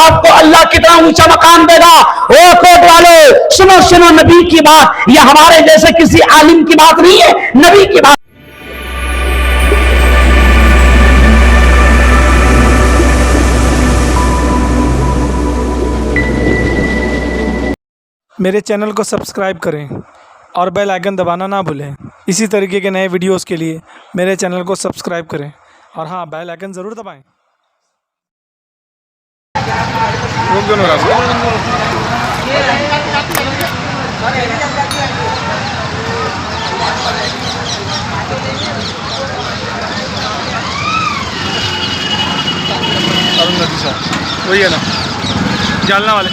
آپ کو اللہ کتنا اونچا مقام دے گا۔ او کوٹ والے سنو سنو، نبی کی بات، یہ ہمارے جیسے کسی عالم کی بات نہیں ہے، نبی کی بات۔ میرے چینل کو سبسکرائب کریں اور بیل آئیکن دبانا نہ بھولیں۔ اسی طریقے کے نئے ویڈیوز کے لیے میرے چینل کو سبسکرائب کریں اور ہاں، بیل آئیکن ضرور دبائیں۔ وہی ہے نا، جالنا والے۔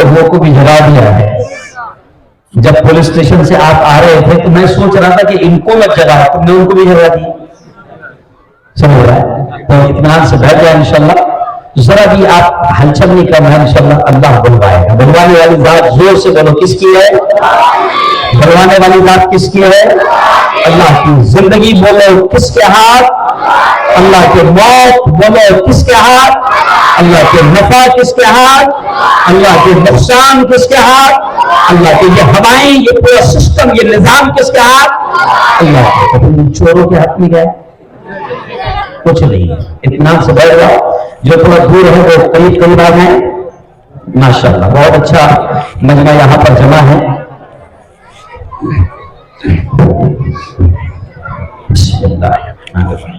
وہ کو بھی جگا دیا ہے۔ جب پولیس اسٹیشن سے آپ آ رہے تھے تو میں سوچ رہا تھا کہ ان کو مت جگا، تو میں ان کو بھی جگا دی۔ سمجھ رہا ہے؟ تو اطمینان سے بیٹھ جائے انشاءاللہ۔ ذرا بھی آپ ہلچل نہیں کرنا ہے، انشاءاللہ اللہ بلوائے گا۔ بلوانے والی ذات زور سے بولو، کس کی ہے؟ بلوانے والی ذات کس کی ہے؟ اللہ کی۔ زندگی بولو کس کے ہاتھ؟ اللہ کے۔ موت بولو کس کے ہاتھ؟ اللہ کے۔ نفع کس کے ہاتھ؟ اللہ کے۔ نقصان کس کے ہاتھ؟ اللہ کے۔ یہ ہوائیں، یہ پورا سسٹم، یہ نظام کس کے ہاتھ؟ اللہ کے۔ چوروں کے ہاتھ میں گئے کچھ نہیں۔ اطمینان سے بیٹھ جاؤ۔ جو تھوڑا دور ہے وہ قریب قریب آ جائیں۔ ماشاءاللہ بہت اچھا مجمع یہاں پر جمع ہے۔ بسم اللہ الرحمن الرحیم۔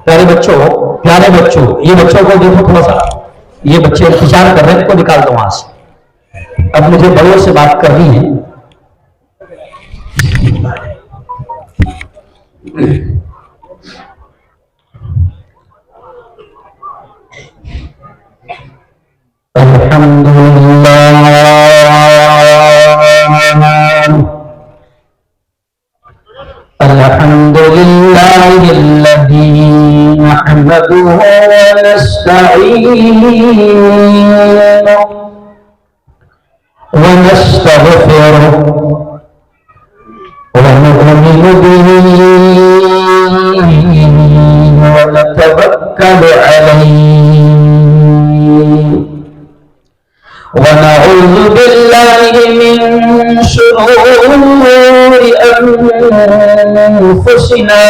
پیارے بچوں، یہ بچوں کو دیکھو تھوڑا سا، یہ بچے انتظار کر رہے ہیں، ان کو نکال دو وہاں سے۔ اب مجھے بڑوں سے بات کرنی ہے۔ الحمدللہ الحمدللہ الذی نحمدہ ونستعینہ ونستغفرہ ونؤمن بہ ونتوکل علیہ ونعوذ باللہ من شرور انفسنا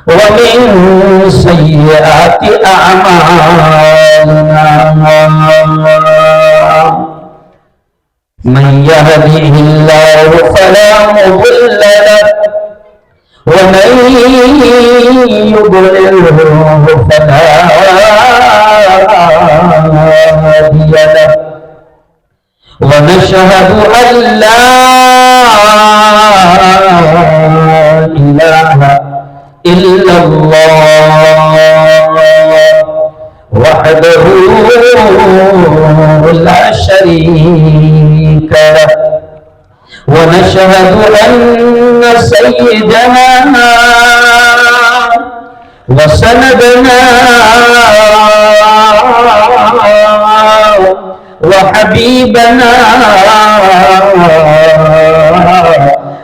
ومن سیئات اعمالنا من يهده الله فلا مضل له ومن يضلله فلا هادي له ونشهد أن لا إله إلا الله وحده لا شريك له ونشهد أن سيدنا وسندنا وحبيبنا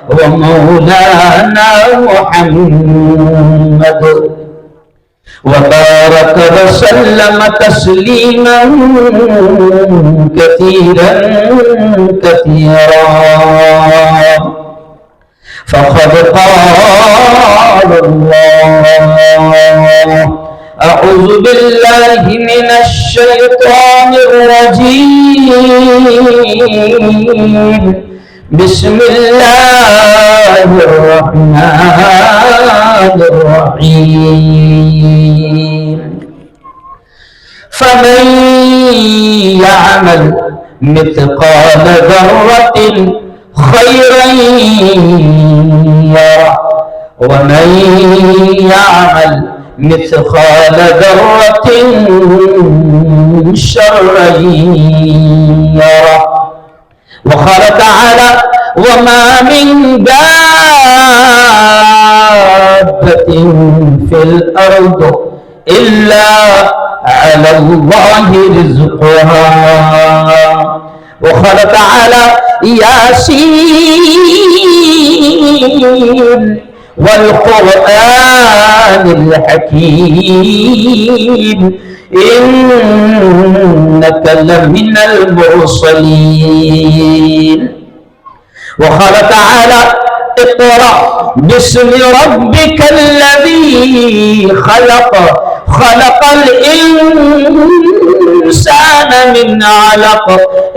ومولانا محمد وبارك وسلم تسليما كثيرا كثيرا فقد قال الله أعوذ بالله من الشيطان الرجيم بسم الله الرحمن الرحيم فمن يعمل مثقال ذرة خيرا يره ومن يعمل مثقال ذرة شرا يره وقال تعالى وما من دابة في الأرض إلا على الله رزقها وقال تعالى ياسين والقرآن الحكيم إنك لمن المرسلين وقال تعالى اقرأ باسم ربك الذي خلق خلق الإنسان من علق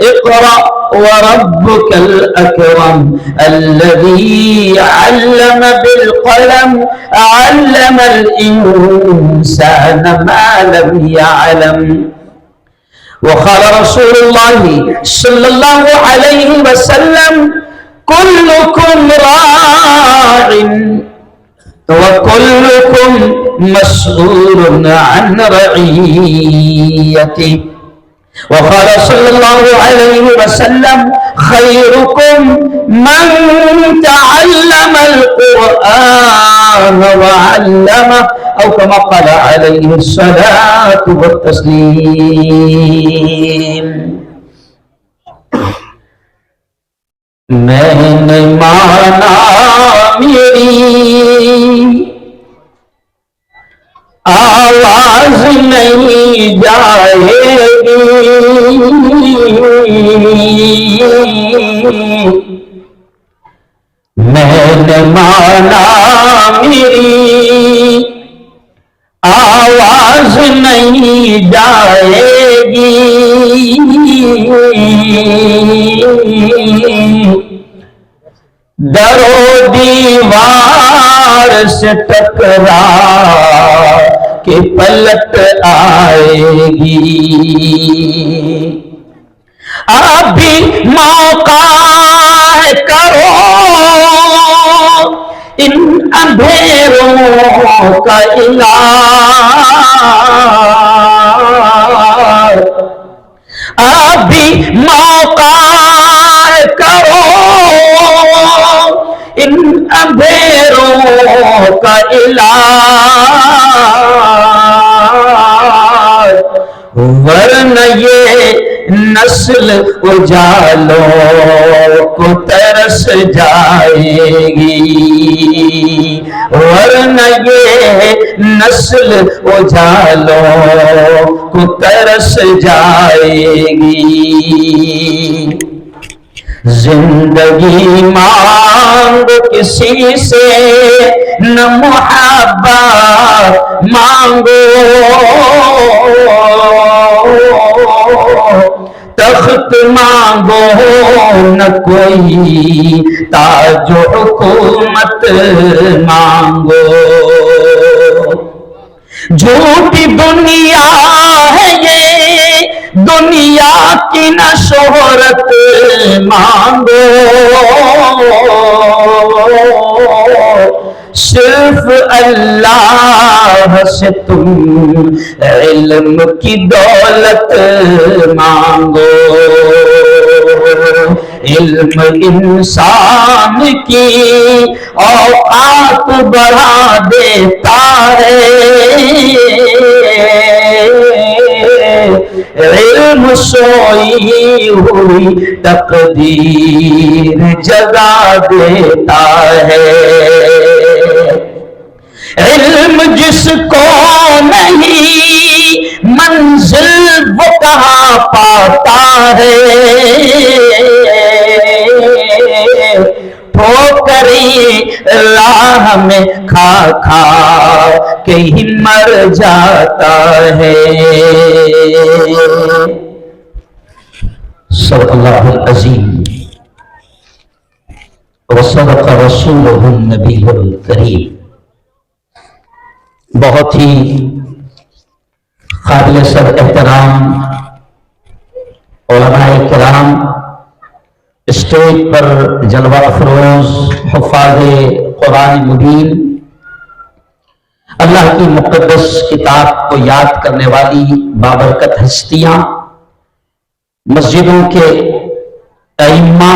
اقرأ وربك الأكرم الذي علم بالقلم علم الإنسان ما لم يعلم وقال رسول الله صلى الله عليه وسلم كلكم راع وكلكم مسؤول عن رعيته وقال صلى الله عليه وسلم خيركم من تعلم القرآن وعلمه أو كما قال عليه الصلاة والتسليم میں نے مانا میری آواز نہیں جائے گی میں نے مانا میری آواز نہیں جائے گی در و دیوار سے ٹکرا کے پلٹ آئے گی اب بھی موقع ہے کرو ان اندھیروں کا علاج اب بھی موقع ہے کرو ان اندھیروں کا علاج ورنہ یہ نسل اجالوں کو ترس جائے گی ورنہ یہ نسل اجالوں کو ترس جائے گی زندگی مانگو کسی سے نہ محبت مانگو تخت مانگو نہ کوئی تاج و حکومت مانگو جھوٹی دنیا ہے یہ دنیا کی نہ شہرت مانگو صرف اللہ سے تم علم کی دولت مانگو علم انسان کی اوقات بڑھا دیتا ہے علم سوئی ہوئی تقدیر جگا دیتا ہے علم جس کو نہیں منزل وہ کہاں پاتا ہے ٹھوکری راہ میں کھا کھا کے ہی مر جاتا ہے صدق اللہ العظیم وصدق رسولہ النبی الکریم بہت ہی قابل سر احترام उलमाए किराम, स्टेज पर जलवा अफरोज हुफ़ाज़े कुरान मुबीन, अल्लाह की मुक़द्दस किताब को याद करने वाली बाबरकत हस्तियां, मस्जिदों के अइम्मा,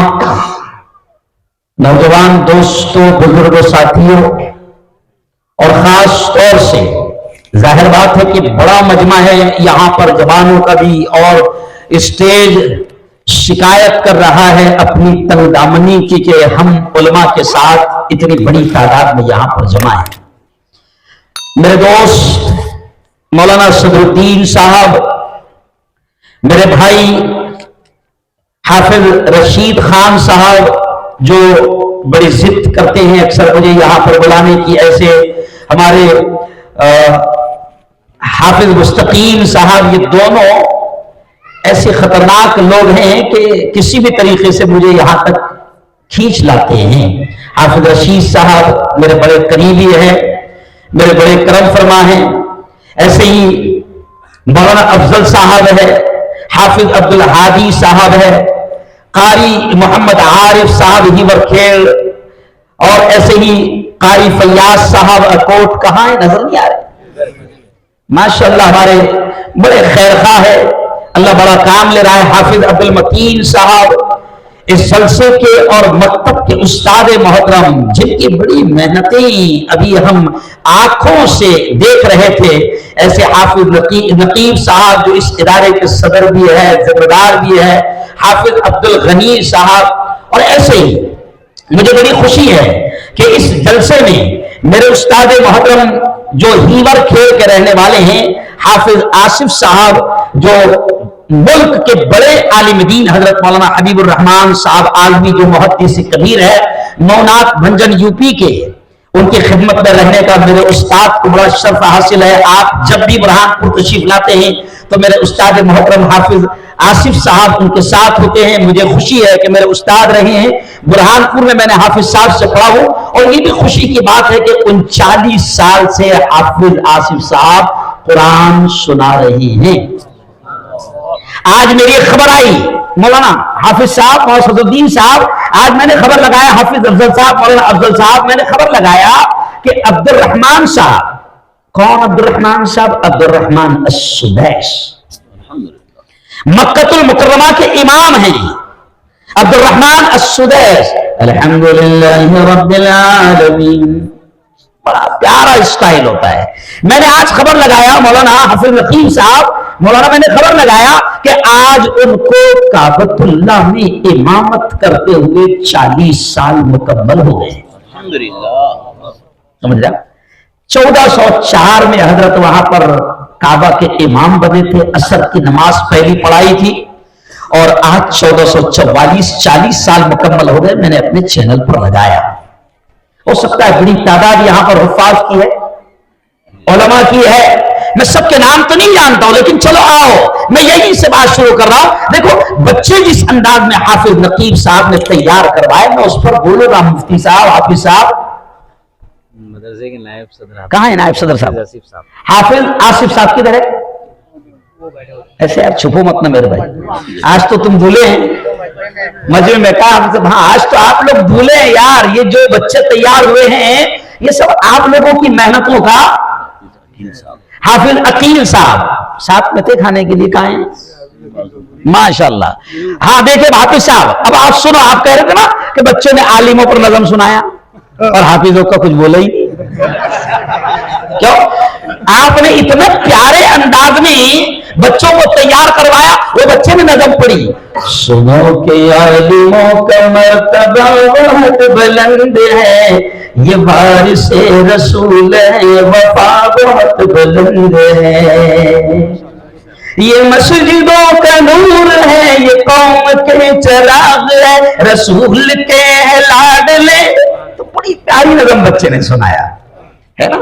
नौजवान दोस्तों, बुजुर्गों, साथियों, और खास तौर से जाहिर बात है कि बड़ा मजमा है यहां पर जवानों का भी, और स्टेज शिकायत कर रहा है अपनी तंगदामनी की कि हम उलमा के साथ इतनी बड़ी तादाद में यहां पर जमा है। मेरे दोस्त मौलाना सदरुद्दीन साहब, मेरे भाई हाफिज रशीद खान साहब, जो बड़ी जिद करते हैं अक्सर मुझे यहां पर बुलाने की, ऐसे हमारे हाफिज मुस्तकीम साहब, ये दोनों ऐसे खतरनाक लोग हैं कि किसी भी तरीके से मुझे यहां तक खींच लाते हैं। हाफिज रशीद साहब मेरे बड़े करीबी हैं, मेरे बड़े करम फरमा हैं। ऐसे ही मौलाना अफजल साहब है, हाफिज अब्दुल हादी साहब है, कारी मोहम्मद आरिफ साहब हीवर खेल, और ऐसे ही कारी फैयाज साहब अकोट, कहां है, नजर नहीं आ रहे। माशाअल्लाह हमारे बड़े खैरखा है, अल्लाह बड़ा काम ले रहा है। हाफिज अब्दुल मतीन साहब इस जलसे के और मकतब के उस्ताद मोहतरम, जिनकी बड़ी मेहनतें अभी हम आंखों से देख रहे थे। ऐसे हाफिज नकीब साहब जो इस इदारे के सदर भी है, जिम्मेदार भी है, हाफिज अब्दुल गनी साहब, और ऐसे ही मुझे बड़ी खुशी है कि इस जलसे में मेरे उस्ताद मोहतरम जो हीवर खेल के रहने वाले हैं, हाफिज आसिफ साहब, जो मुल्क के बड़े आलिम दीन हजरत मौलाना हबीबुर रहमान साहब आलमी, जो मुहद्दिस कबीर है, नौनाथ भंजन यूपी के, उनकी खिदमत में रहने का मेरे उस्ताद को बड़ा शर्फ हासिल है। आप जब भी बुरहानपुर तशरीफ लाते हैं तो मेरे उस्ताद मोहतरम हाफिज आसिफ साहब उनके साथ होते हैं। मुझे खुशी है कि मेरे उस्ताद रहे हैं बुरहानपुर में, मैंने हाफिज साहब से पढ़ा हूं, और ये भी खुशी की बात है कि 39 साल से हाफिज आसिफ साहब कुरान सुना रहे हैं। आज मेरी खबर आई, मौलाना हाफिज साहब, मौलाना सदरुद्दीन साहब, आज मैंने खबर लगाया, हाफिज अफजल साहब, मौलाना अफजल साहब, मैंने खबर लगाया कि अब्दुल रहमान साहब, कौन अब्दुल रहमान साहब? अब्दुल रहमान अस्सुदैस, मक्कतुल मुकर्रमा के इमाम हैं अब्दुल रहमान अस्सुदैस। अल्हम्दुलिल्लाह रब्बिल आलमीन, बड़ा प्यारा स्टाइल होता है। मैंने आज खबर लगाया, मौलाना हाफिज नकीब साहब, मौलाना, मैंने खबर लगाया कि आज उनको काबतुल्लाह में इमामत करते हुए 40 साल मुकम्मल हो गए। अल्हम्दुलिल्लाह, समझ रहा। 1404 में हजरत वहां पर काबा के इमाम बने थे, असर की नमाज पहली पढ़ाई थी, और आज 1444, 40 साल मुकम्मल हो गए। मैंने अपने चैनल पर लगाया। हो सकता है बड़ी तादाद यहां पर हुफ्फाज की है, उलमा की है, मैं सबके नाम तो नहीं जानता हूं, लेकिन चलो आओ मैं यहीं से बात शुरू कर रहा हूं। देखो बच्चे जिस अंदाज में हाफिज नकीब साहब ने तैयार करवाए, मैं उस पर बोलूंगा। मुफ्ती साहब, हाफिज साहब, मदरसे के नायब सदर कहां है नायब सदर साहब? आसिफ साहब। हाफिज आसिफ साहब किधर है? ऐसे यार छुपो मत ना मेरे भाई, आज तो तुम भूले हैं। मजे में कहा हमसे, हाँ आज तो आप लोग भूले हैं यार, ये जो बच्चे तैयार हुए हैं ये सब आप लोगों की मेहनतों का। हाफिज अकील साहब साथ में थे खाने के लिए, कहा है? माशाल्लाह। हाँ देखिए हाफिज साहब, अब आप सुनो, आप कह रहे थे ना कि बच्चों ने आलिमों पर नज़म सुनाया और हाफिजों का कुछ बोला ही नहीं। क्यों? आपने इतने प्यारे अंदाज में बच्चों को तैयार करवाया, वो बच्चे ने नज़म पढ़ी। सुनो के आलिमों का मर्तबा बहुत बुलंद है, ये वारिस रसूल है, वफा बहुत बुलंद है, ये मस्जिदों का नूर है, ये कौम के चिराग है, रसूल के लाडले। तो बड़ी प्यारी नज़म बच्चे ने सुनाया है ना,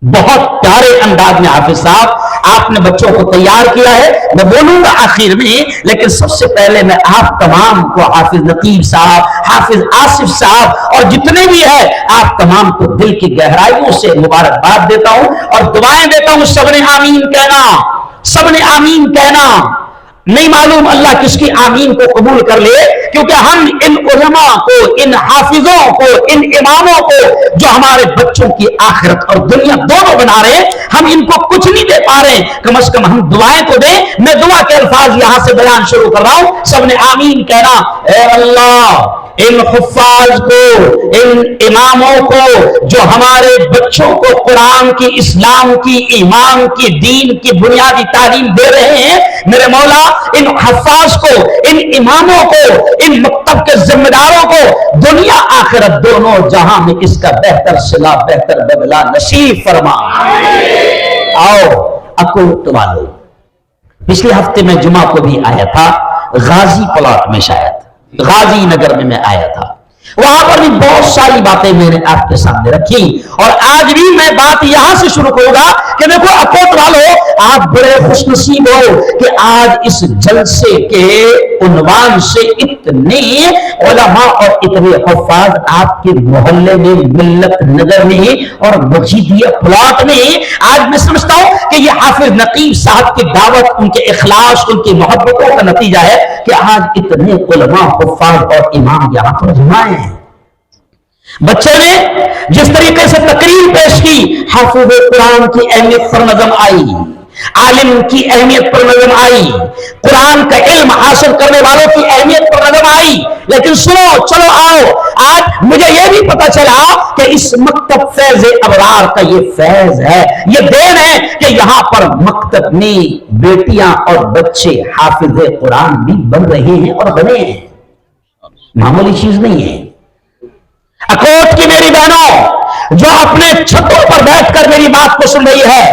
बहुत प्यारे अंदाज में हाफिज साहब आपने बच्चों को तैयार किया है। मैं बोलूंगा आखिर में, लेकिन सबसे पहले मैं आप तमाम को, हाफिज नकीब साहब, हाफिज आसिफ साहब और जितने भी है, आप तमाम को दिल की गहराइयों से मुबारकबाद देता हूं और दुआएं देता हूं। सबने आमीन कहना, सबने आमीन कहना। نہیں معلوم اللہ کس کی آمین کو قبول کر لے, کیونکہ ہم ان علماء کو, ان حافظوں کو, ان اماموں کو جو ہمارے بچوں کی آخرت اور دنیا دونوں بنا رہے ہیں, ہم ان کو کچھ نہیں دے پا رہے. کم از کم ہم دعائیں تو دیں. میں دعا کے الفاظ یہاں سے بیان شروع کر رہا ہوں, سب نے آمین کہنا. اے اللہ ان حفاظ کو, ان اماموں کو جو ہمارے بچوں کو قرآن کی, اسلام کی, ایمان کی, دین کی بنیادی تعلیم دے رہے ہیں, میرے مولا ان حفاظ کو, ان اماموں کو, ان مکتب کے ذمہ داروں کو دنیا آخرت دونوں جہاں میں اس کا بہتر صلہ, بہتر بدلہ نصیب فرما. آؤ اکوٹ والو, پچھلے ہفتے میں جمعہ کو بھی آیا تھا, غازی پلاٹ میں, شاید غازی نگر میں آیا تھا. وہاں پر بھی بہت ساری باتیں میں نے آپ کے سامنے رکھی, اور آج بھی میں بات یہاں سے شروع کروں گا کہ دیکھو اکوٹ والو, آپ بڑے خوش نصیب ہو کہ آج اس جلسے کے عنوان سے اتنے علماء اور اتنے حفاظ آپ کے محلے میں, ملت نگر میں اور مجیدیہ پلاٹ میں, آج میں سمجھتا ہوں کہ یہ حافظ نقیب صاحب کی دعوت, ان کے اخلاص, ان کی محبتوں کا نتیجہ ہے کہ آج اتنے علماء, حفاظ اور امام یہاں پر جمع ہیں. بچے نے جس طریقے سے تقریر پیش کی, حافظ قرآن کی اہمیت پر نظم آئی, عالم کی اہمیت پر نظم آئی, قرآن کا علم حاصل کرنے والوں کی اہمیت پر نظم آئی. لیکن سنو, چلو آؤ, آج مجھے یہ بھی پتا چلا کہ اس مکتب فیض ابرار کا یہ فیض ہے, یہ دین ہے کہ یہاں پر مکتب میں بیٹیاں اور بچے حافظ قرآن بھی بن رہے ہیں اور بنے ہیں. معمولی چیز نہیں ہے. اکوٹ کی میری بہنوں جو اپنے چھتوں پر بیٹھ کر میری بات کو سن رہی ہے,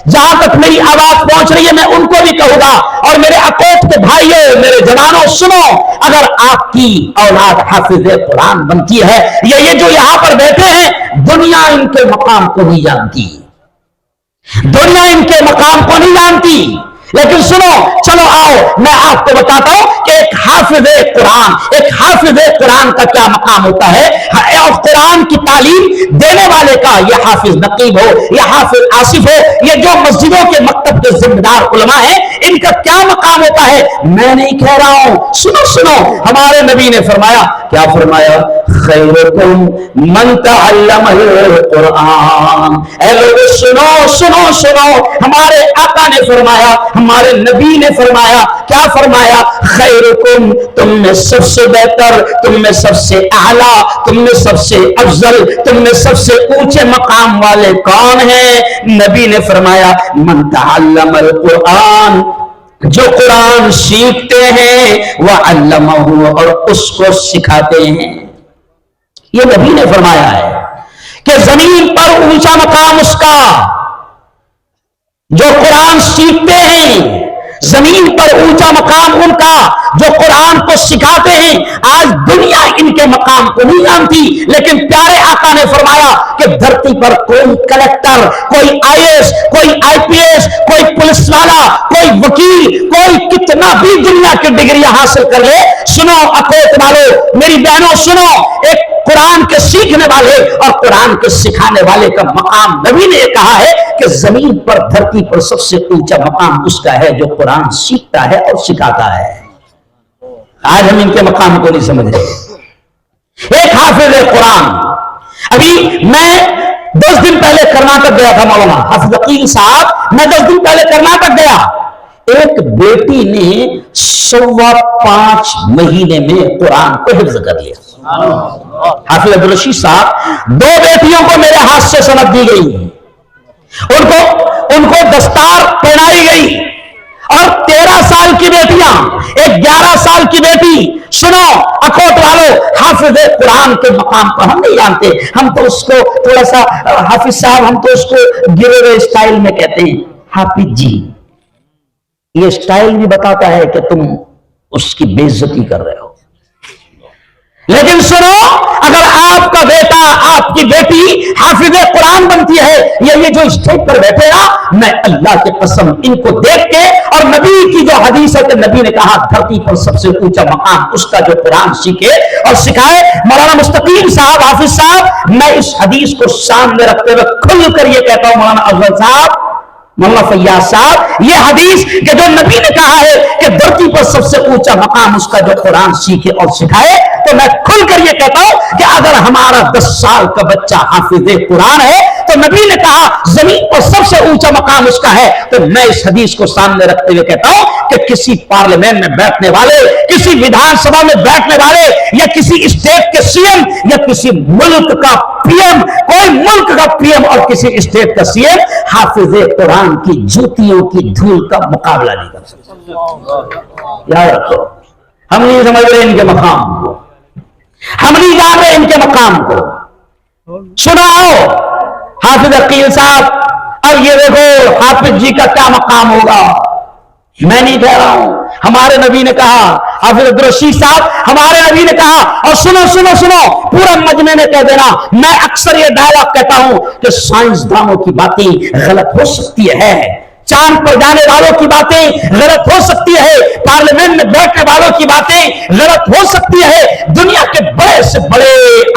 جہاں تک میری آواز پہنچ رہی ہے میں ان کو بھی کہوں گا, اور میرے اکوٹ کے بھائیوں, میرے جوانوں سنو, اگر آپ کی اولاد حافظ قرآن بنتی ہے, یہ جو یہاں پر بیٹھے ہیں, دنیا ان کے مقام کو نہیں جانتی, دنیا ان کے مقام کو نہیں جانتی. لیکن سنو, چلو آؤ میں آپ کو بتاتا ہوں کہ ایک حافظ قرآن, ایک حافظ قرآن کا کیا مقام ہوتا ہے, اور قرآن کی تعلیم دینے والے کا, یہ حافظ نقیب ہو, یہ حافظ آصف ہو, یہ جو مسجدوں کے مکتب کے ذمہ دار علماء ہیں, ان کا کیا مقام ہوتا ہے. میں نہیں کہہ رہا ہوں, سنو سنو, ہمارے نبی نے فرمایا, کیا فرمایا, خیرکم من تعلم القرآن. اے لوگوں سنو سنو سنو, ہمارے آقا نے فرمایا, ہمارے نبی نے فرمایا, کیا فرمایا, خیرکم, تم میں سب سے بہتر, تم میں سب سے اعلیٰ, تم میں سب سے افضل, تم میں سب سے اونچے مقام والے کون ہیں؟ نبی نے فرمایا, من تعلم القرآن, جو قرآن سیکھتے ہیں, وعلمہ, اور اس کو سکھاتے ہیں. یہ نبی نے فرمایا ہے کہ زمین پر اونچا مقام اس کا جو قرآن سیکھتے ہیں, زمین پر اونچا مقام ان کا جو قرآن کو سکھاتے ہیں. آج دنیا ان کے مقام کو نہیں جانتی, لیکن پیارے آقا نے فرمایا کہ دھرتی پر کوئی کلیکٹر, کوئی آئی ایس, کوئی آئی پی ایس, کوئی پولیس والا, کوئی وکیل, کوئی کتنا بھی دنیا کی ڈگریاں حاصل کر لے, سنو اکوٹ والو, میری بہنوں سنو, ایک قرآن کے سیکھنے والے اور قرآن کے سکھانے والے کا مقام, نبی نے کہا ہے کہ زمین پر, دھرتی پر سب سے اونچا مقام اس کا ہے جو قرآن سیکھتا ہے اور سکھاتا ہے. آج ہم ان کے مقام کو نہیں سمجھ رہے. ایک حافظ قرآن, ابھی میں 10 دن پہلے کرناٹک گیا تھا, مولانا حافظ عقیل صاحب, میں 10 دن پہلے کرناٹک گیا. ایک بیٹی نے 5.25 مہینے میں قرآن کو حفظ کر لیا. حافظ عبدالرشید صاحب, 2 بیٹیوں کو میرے ہاتھ سے سند دی گئی, ان کو دستار پہنائی گئی, اور 13 سال کی بیٹیاں, ایک 11 سال کی بیٹی. سنو اکوٹ والو, حافظ قرآن کے مقام پر ہم نہیں جانتے, ہم تو اس کو تھوڑا سا, حافظ صاحب ہم تو اس کو گرے ہوئے اسٹائل میں کہتے ہیں, حافظ جی. یہ اسٹائل بھی بتاتا ہے کہ تم اس کی بے عزتی کر رہے ہو. لیکن سنو, اگر آپ کا بیٹا, آپ کی بیٹی حافظ قرآن بنتی ہے, یہ جو اسٹیج پر بیٹھے گا, میں اللہ کی قسم ان کو دیکھ کے, اور نبی کی جو حدیث ہے کہ نبی نے کہا دھرتی پر سب سے اونچا مقام اس کا جو قرآن سیکھے اور سکھائے. مولانا مستقیم صاحب, حافظ صاحب, میں اس حدیث کو سامنے رکھتے ہوئے کھل کر یہ کہتا ہوں, مولانا افضل صاحب مولانا فیاض صاحب یہ حدیث کہ جو نبی نے کہا ہے کہ دھرتی پر سب سے اونچا مقام اس کا جو قرآن سیکھے اور سکھائے، تو میں کھل کر یہ کہتا ہوں کہ اگر ہمارا 10 سال کا بچہ حافظ قرآن ہے تو نبی نے کہا زمین پر سب سے اونچا مقام اس کا ہے، تو میں اس حدیث کو سامنے رکھتے ہوئے کہتا ہوں کہ کسی پارلیمنٹ میں بیٹھنے والے، کسی ویدھان سبھا میں بیٹھنے والے، یا کسی اسٹیٹ کے سی ایم، یا کسی ملک کا پی ایم، کوئی ملک کا پی ایم اور کسی اسٹیٹ کا سی ایم حافظ قرآن کی جوتیوں کی دھول کا مقابلہ نہیں کر سکتا۔ یاد رکھو، ہم نہیں سمجھ رہے ان کے مقام کو، ہم نہیں جان رہے ان کے مقام کو۔ سناؤ حافظ عقیل صاحب، اب یہ دیکھو حافظ جی کا کیا مقام ہوگا۔ میں نہیں کہہ رہا ہوں، ہمارے نبی نے کہا، حافظ عبدالرشید صاحب ہمارے نبی نے کہا، اور سنو سنو سنو پورا مجمع نے کہہ دینا، میں اکثر یہ دعویٰ کہتا ہوں کہ سائنسدانوں کی باتیں غلط ہو سکتی ہے، چاند پر جانے والوں کی باتیں غلط ہو سکتی ہے، پارلیمنٹ میں بیٹھنے والوں کی باتیں غلط ہو سکتی ہے، دنیا کے بڑے سے بڑے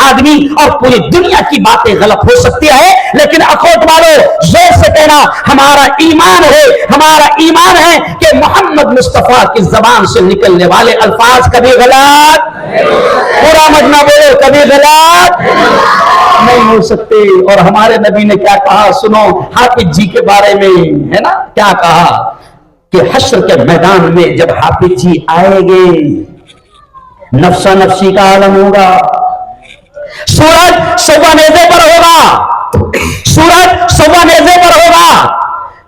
آدمی اور پوری دنیا کی باتیں غلط ہو سکتی ہے، لیکن اخوت والوں زور سے کہنا ہمارا ایمان ہے، ہمارا ایمان ہے کہ محمد مصطفیٰ کی زبان سے نکلنے والے الفاظ کبھی غلط، پورا مجمع بولو کبھی غلط نہیں ہو سکتے۔ اور ہمارے نبی نے کیا کہا سنو حافظ جی کے بارے میں، ہے نا، کیا کہا کہ حشر کے میدان میں جب حافظ جی آئیں گے نفسا نفسی کا عالم ہوگا، سورج سوا نیزے پر ہوگا، سورج سوا نیزے پر ہوگا،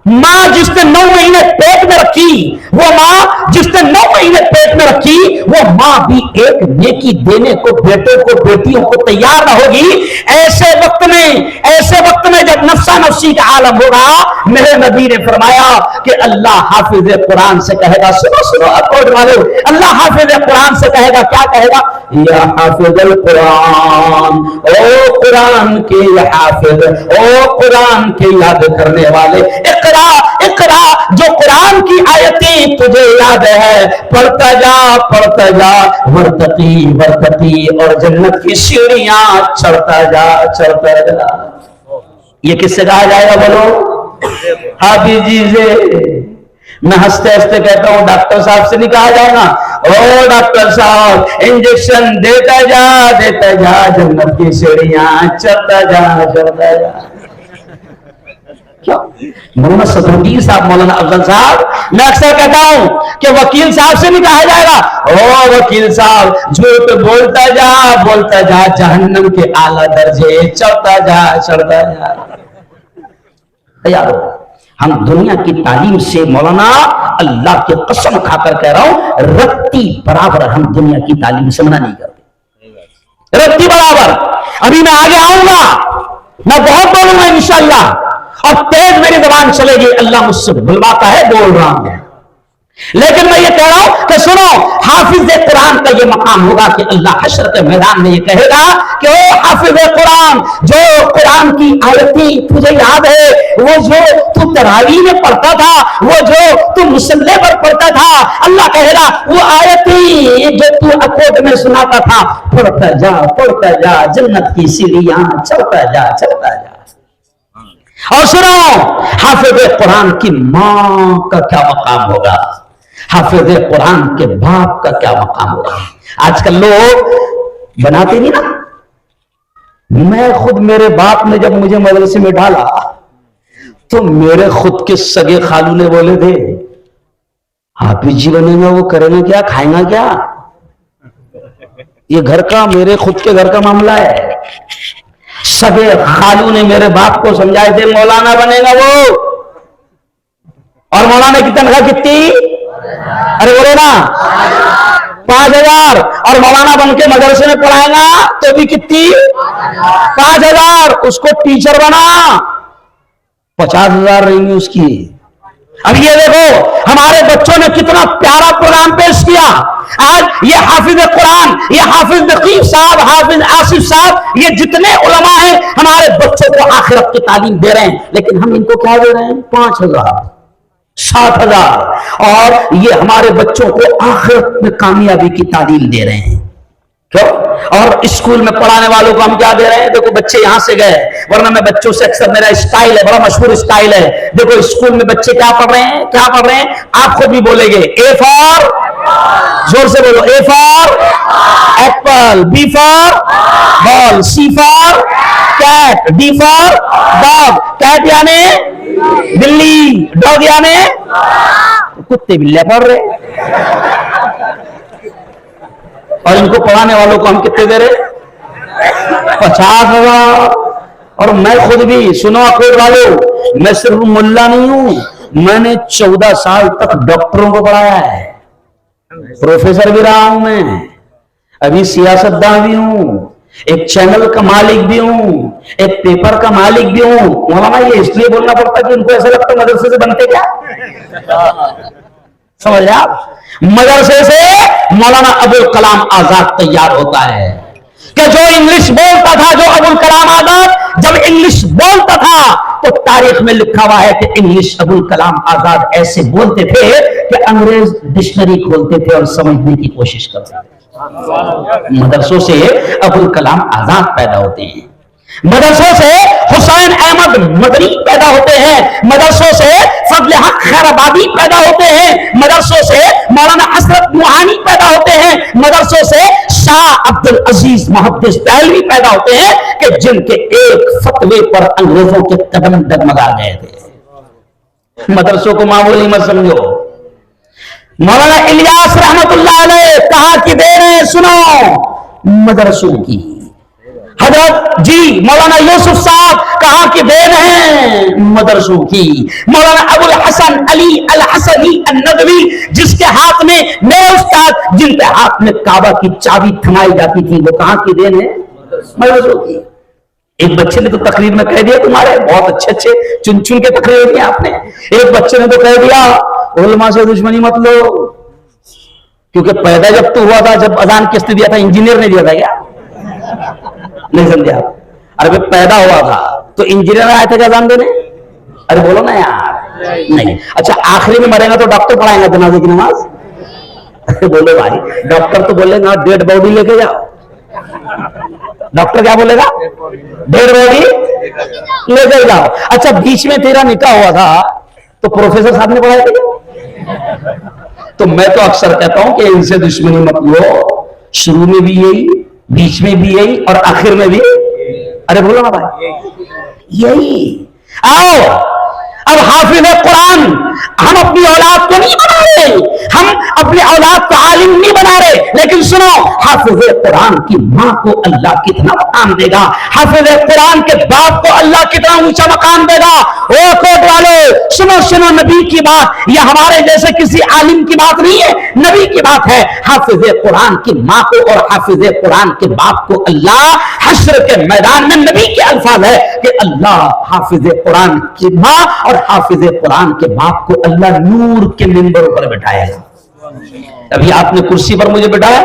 ماں جس نے 9 مہینے پیٹ میں رکھی، وہ ماں جس نے 9 مہینے پیٹ میں رکھی، وہ ماں بھی ایک نیکی دینے کو بیٹے کو بیٹیوں کو تیار نہ ہوگی۔ ایسے وقت میں جب نفسا نفسی کا عالم ہوگا، میرے نبی نے فرمایا کہ اللہ حافظ قرآن سے کہے گا، سنو سنو اکوڈ والے، اللہ حافظ قرآن سے کہے گا، کیا کہے گا؟ یا حافظ القرآن، او قرآن کے حافظ، او قرآن کے یاد کرنے والے، اقرا اقرا، جو قرآن کی آیتیں تجھے یاد ہے پڑھتا جا ورتقی ورتقی، اور جنت کی سیڑھیاں چڑھتا جا۔ یہ کس سے کہا جائے گا بولو؟ حافظ جی سے۔ میں ہنستے ہنستے کہتا ہوں ڈاکٹر صاحب سے نہیں کہا جائے گا او ڈاکٹر صاحب انجیکشن دیتا جا جنت کی سیڑھیاں چڑھتا جا۔ مولانا صدرالدین صاحب، مولانا افضل صاحب، میں اکثر کہتا ہوں کہ وکیل صاحب سے نہیں کہا جائے گا او وکیل صاحب جھوٹ بولتا جا جہنم کے اعلیٰ درجے چڑھتا جا۔ یار ہم دنیا کی تعلیم سے مولانا اللہ کی قسم کھا کر کہہ رہا ہوں رتی برابر ہم دنیا کی تعلیم سے منع نہیں کرتے، رتی برابر۔ ابھی میں آگے آؤں گا، میں بہت بولوں گا انشاءاللہ، اور تیز میری زبان چلے گی، اللہ مجھ سے بلواتا ہے بول رہا ہوں، لیکن میں یہ کہہ رہا ہوں کہ سنو حافظ قرآن کا یہ مقام ہوگا کہ اللہ حشر کے میدان میں یہ کہے گا کہ او حافظ قرآن، جو قرآن کی آیتیں تجھے یاد ہے، وہ جو تو تراویح میں پڑھتا تھا، وہ جو تو مصلی پر پڑھتا تھا، اللہ کہے گا وہ آیتیں جو تو اکوڈ میں سناتا تھا پڑھتا جا جنت کی سیڑھیاں چڑھتا جا۔ اور سنو حافظ قرآن کی ماں کا کیا مقام ہوگا، حافظ قرآن کے باپ کا کیا مقام ہوگا۔ آج کل لوگ بناتے نہیں نا، میں خود میرے باپ نے جب مجھے مدرسے میں ڈالا تو میرے خود کے سگے خالو نے بولے تھے حافظ جی بنے گا، وہ کرے گا کیا، کھائیں گا کیا، یہ گھر کا، میرے خود کے گھر کا معاملہ ہے۔ سگے خالو نے میرے باپ کو سمجھائے تھے مولانا بنے گا وہ، اور مولانا کی تنخواہ کتنی، ارے بولے نا 5000، اور مولانا بن کے مدرسے میں پڑھائے گا تو بھی کتنی 5000، اس کو ٹیچر بنا 50,000 رہیں گی اس کی۔ اب یہ دیکھو ہمارے بچوں نے کتنا پیارا پروگرام پیش کیا، آج یہ حافظ قرآن، یہ حافظ نقیب صاحب، حافظ آصف صاحب، یہ جتنے علماء ہیں ہمارے بچوں کو آخرت کی تعلیم دے رہے ہیں، لیکن ہم ان کو کیا دے رہے ہیں 5,000 60,000، اور یہ ہمارے بچوں کو آخرت میں کامیابی کی تعلیم دے رہے ہیں۔ کیوں؟ اور اسکول میں پڑھانے والوں کو ہم کیا دے رہے ہیں؟ دیکھو بچے یہاں سے گئے، ورنہ میں بچوں سے اکثر میرا اسٹائل ہے، بڑا مشہور اسٹائل ہے، دیکھو اسکول میں بچے کیا پڑھ رہے ہیں، کیا پڑھ رہے ہیں؟ آپ خود بھی بولیں گے، اے فار، زور سے بولو، A for apple, B for ball, C for cat, D for dog. Cat یعنی بلی، ڈاگ یعنی کتے بلے پڑھ رہے، اور ان کو پڑھانے والوں کو ہم کتنے دے رہے؟ 50,000۔ اور میں خود بھی، سنو اکوٹ والوں، میں صرف ملا نہیں ہوں، میں نے 14 سال تک ڈاکٹروں کو پڑھایا ہے، پروفیسر بھی رہا ہوں، میں ابھی سیاستداں بھی ہوں، ایک چینل کا مالک بھی ہوں، ایک پیپر کا مالک بھی ہوں۔ مولانا یہ اس لیے بولنا پڑتا کہ ان کو ایسا لگتا ہے مدرسے سے بنتے کیا؟ سمجھ رہے آپ؟ مدرسے سے مولانا ابوالکلام آزاد تیار ہوتا ہے، کہ جو انگلش بولتا تھا، جو ابوالکلام آزاد جب انگلش بولتا تھا تو تاریخ میں لکھا ہوا ہے کہ انگلش ابوالکلام آزاد ایسے بولتے تھے کہ انگریز ڈکشنری کھولتے تھے اور سمجھنے کی کوشش کرتے تھے۔ مدرسوں سے ابوالکلام آزاد پیدا ہوتے ہیں، مدرسوں سے حسین احمد مدنی پیدا ہوتے ہیں، مدرسوں سے فضل حق خیر آبادی پیدا ہوتے ہیں، مدرسوں سے مولانا حسرت موہانی پیدا ہوتے ہیں، مدرسوں سے شاہ عبد العزیز محدث دہلوی پیدا ہوتے ہیں، کہ جن کے ایک فتوے پر انگریزوں کے قدم ڈگمگا گئے تھے۔ مدرسوں کو معمولی مت سمجھو۔ مولانا الیاس رحمت اللہ علیہ کہاں کی دین ہے؟ سنو، مدرسوں کی۔ حضرت جی مولانا یوسف صاحب کہاں کی دین ہیں؟ مدرسوں کی۔ مولانا ابو الحسن علی الحسنی الندوی، جس کے ہاتھ میں، میرے استاد جن کے ہاتھ میں کعبہ کی چابی تھمائی جاتی تھی، وہ کہاں کی دین ہے؟ مدرسوں کی۔ ایک بچے نے تو تقریر میں کہہ دیا، تمہارے بہت اچھے اچھے چن چن کے تقریر دی آپ نے، ایک بچے نے تو کہہ دیا علماء سے دشمنی مت لو، کیونکہ پیدا جب تو ہوا تھا، جب اذان کس نے دیا تھا؟ انجینئر نے دیا تھا کیا؟ نہیں سمجھا؟ ارے پیدا ہوا تھا تو انجینئر آیا تھا کیا اذان دینے؟ ارے بولو نا یار، نہیں۔ اچھا آخری میں مرے گا تو ڈاکٹر پڑھائے گا جنازے کی نماز؟ بولے بھائی، ڈاکٹر تو بولے گا ڈیڈ باڈی لے کے جاؤ، ڈاکٹر کیا بولے گا؟ ڈیڈ باڈی لے کے جاؤ۔ اچھا بیچ میں تیرا نکاح ہوا تھا تو پروفیسر صاحب نے پڑھایا تھا؟ تو میں تو اکثر کہتا ہوں کہ ان سے دشمنی مت لو، شروع میں بھی یہی، بیچ میں بھی یہی، اور آخر میں بھی۔ ارے بولو نا بھائی، یہی۔ آؤ اب حافظ قرآن ہم اپنی اولاد کو نہیں بنا رہے، ہم اپنے اولاد کو عالم نہیں بنا رہے، لیکن سنو، حافظ قرآن کی ماں کو اللہ کتنا مقام دے گا، حافظ قرآن کے باپ کو اللہ کتنا اونچا مقام دے گا۔ او کوٹ والے سنو سنو، نبی کی بات، یہ ہمارے جیسے کسی عالم کی بات نہیں ہے، نبی کی بات ہے۔ حافظ قرآن کی ماں کو اور حافظ قرآن کے باپ کو اللہ حشر کے میدان میں، نبی کے الفاظ ہے کہ اللہ حافظ قرآن کی ماں اور حافظ قرآن کے باپ کو اللہ نور کے منبر پر بٹھائے گا۔ ابھی آپ نے کرسی پر مجھے بٹھایا،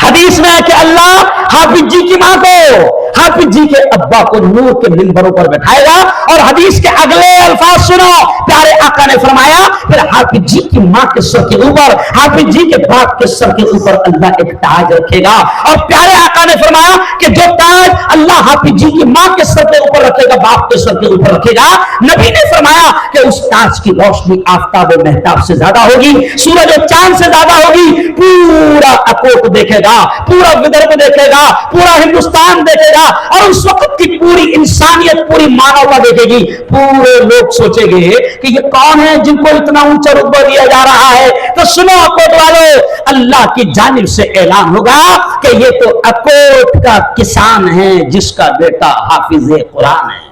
حدیث میں ہے کہ اللہ حافظ جی کی ماں کو، حافظ جی کے ابا کو نور کے منبروں پر بٹھائے گا، اور حدیث کے اگلے الفاظ سنو، پیارے آقا نے فرمایا پھر حافظ جی کی ماں کے سر کے اوپر، حافظ جی کے باپ کے سر کے اوپر اللہ ایک تاج رکھے گا، اور پیارے آقا نے فرمایا کہ جو تاج اللہ حافظ جی کی ماں کے سر کے اوپر رکھے گا، باپ کے سر کے اوپر رکھے گا، نبی نے فرمایا کہ اس تاج کی روشنی آفتاب و مہتاب سے زیادہ ہوگی، سورج و چاند سے زیادہ ہوگی، پورا اکوٹ دیکھے گا، پورا ودربھ دیکھے گا، پورا ہندوستان دیکھے گا، اور اس وقت کی پوری انسانیت، پوری مانوتا دیکھے گی۔ پورے لوگ سوچیں گے کہ یہ کون ہے جن کو اتنا اونچا رتبہ دیا جا رہا ہے؟ تو سنو اکوٹ والو، اللہ کی جانب سے اعلان ہوگا کہ یہ تو اکوٹ کا کسان ہے جس کا بیٹا حافظ قرآن ہے،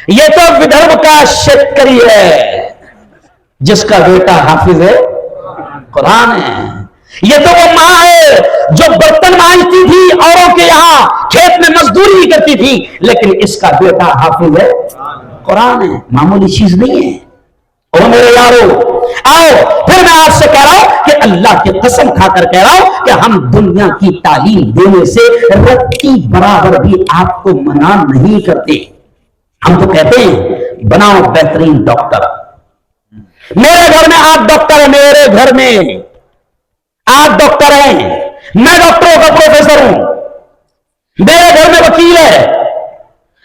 یہ تو ودربھ کا شیتکری ہے جس کا بیٹا حافظ قرآن ہے، یہ تو وہ ماں ہے جو برتن مانجتی تھی اوروں کے یہاں، کھیت میں مزدوری کرتی تھی، لیکن اس کا بیٹا حافظ قرآن ہے، معمولی چیز نہیں ہے۔ اور میرے یارو آؤ، پھر میں آپ سے کہہ رہا ہوں کہ اللہ کی قسم کھا کر کہہ رہا ہوں کہ ہم دنیا کی تعلیم دینے سے رتی برابر بھی آپ کو منع نہیں کرتے، ہم تو کہتے ہیں بناؤ بہترین ڈاکٹر۔ میرے گھر میں آپ ڈاکٹر ہیں، میرے گھر میں आप डॉक्टर हैं, मैं डॉक्टरों का प्रोफेसर हूं, मेरे घर में वकील है।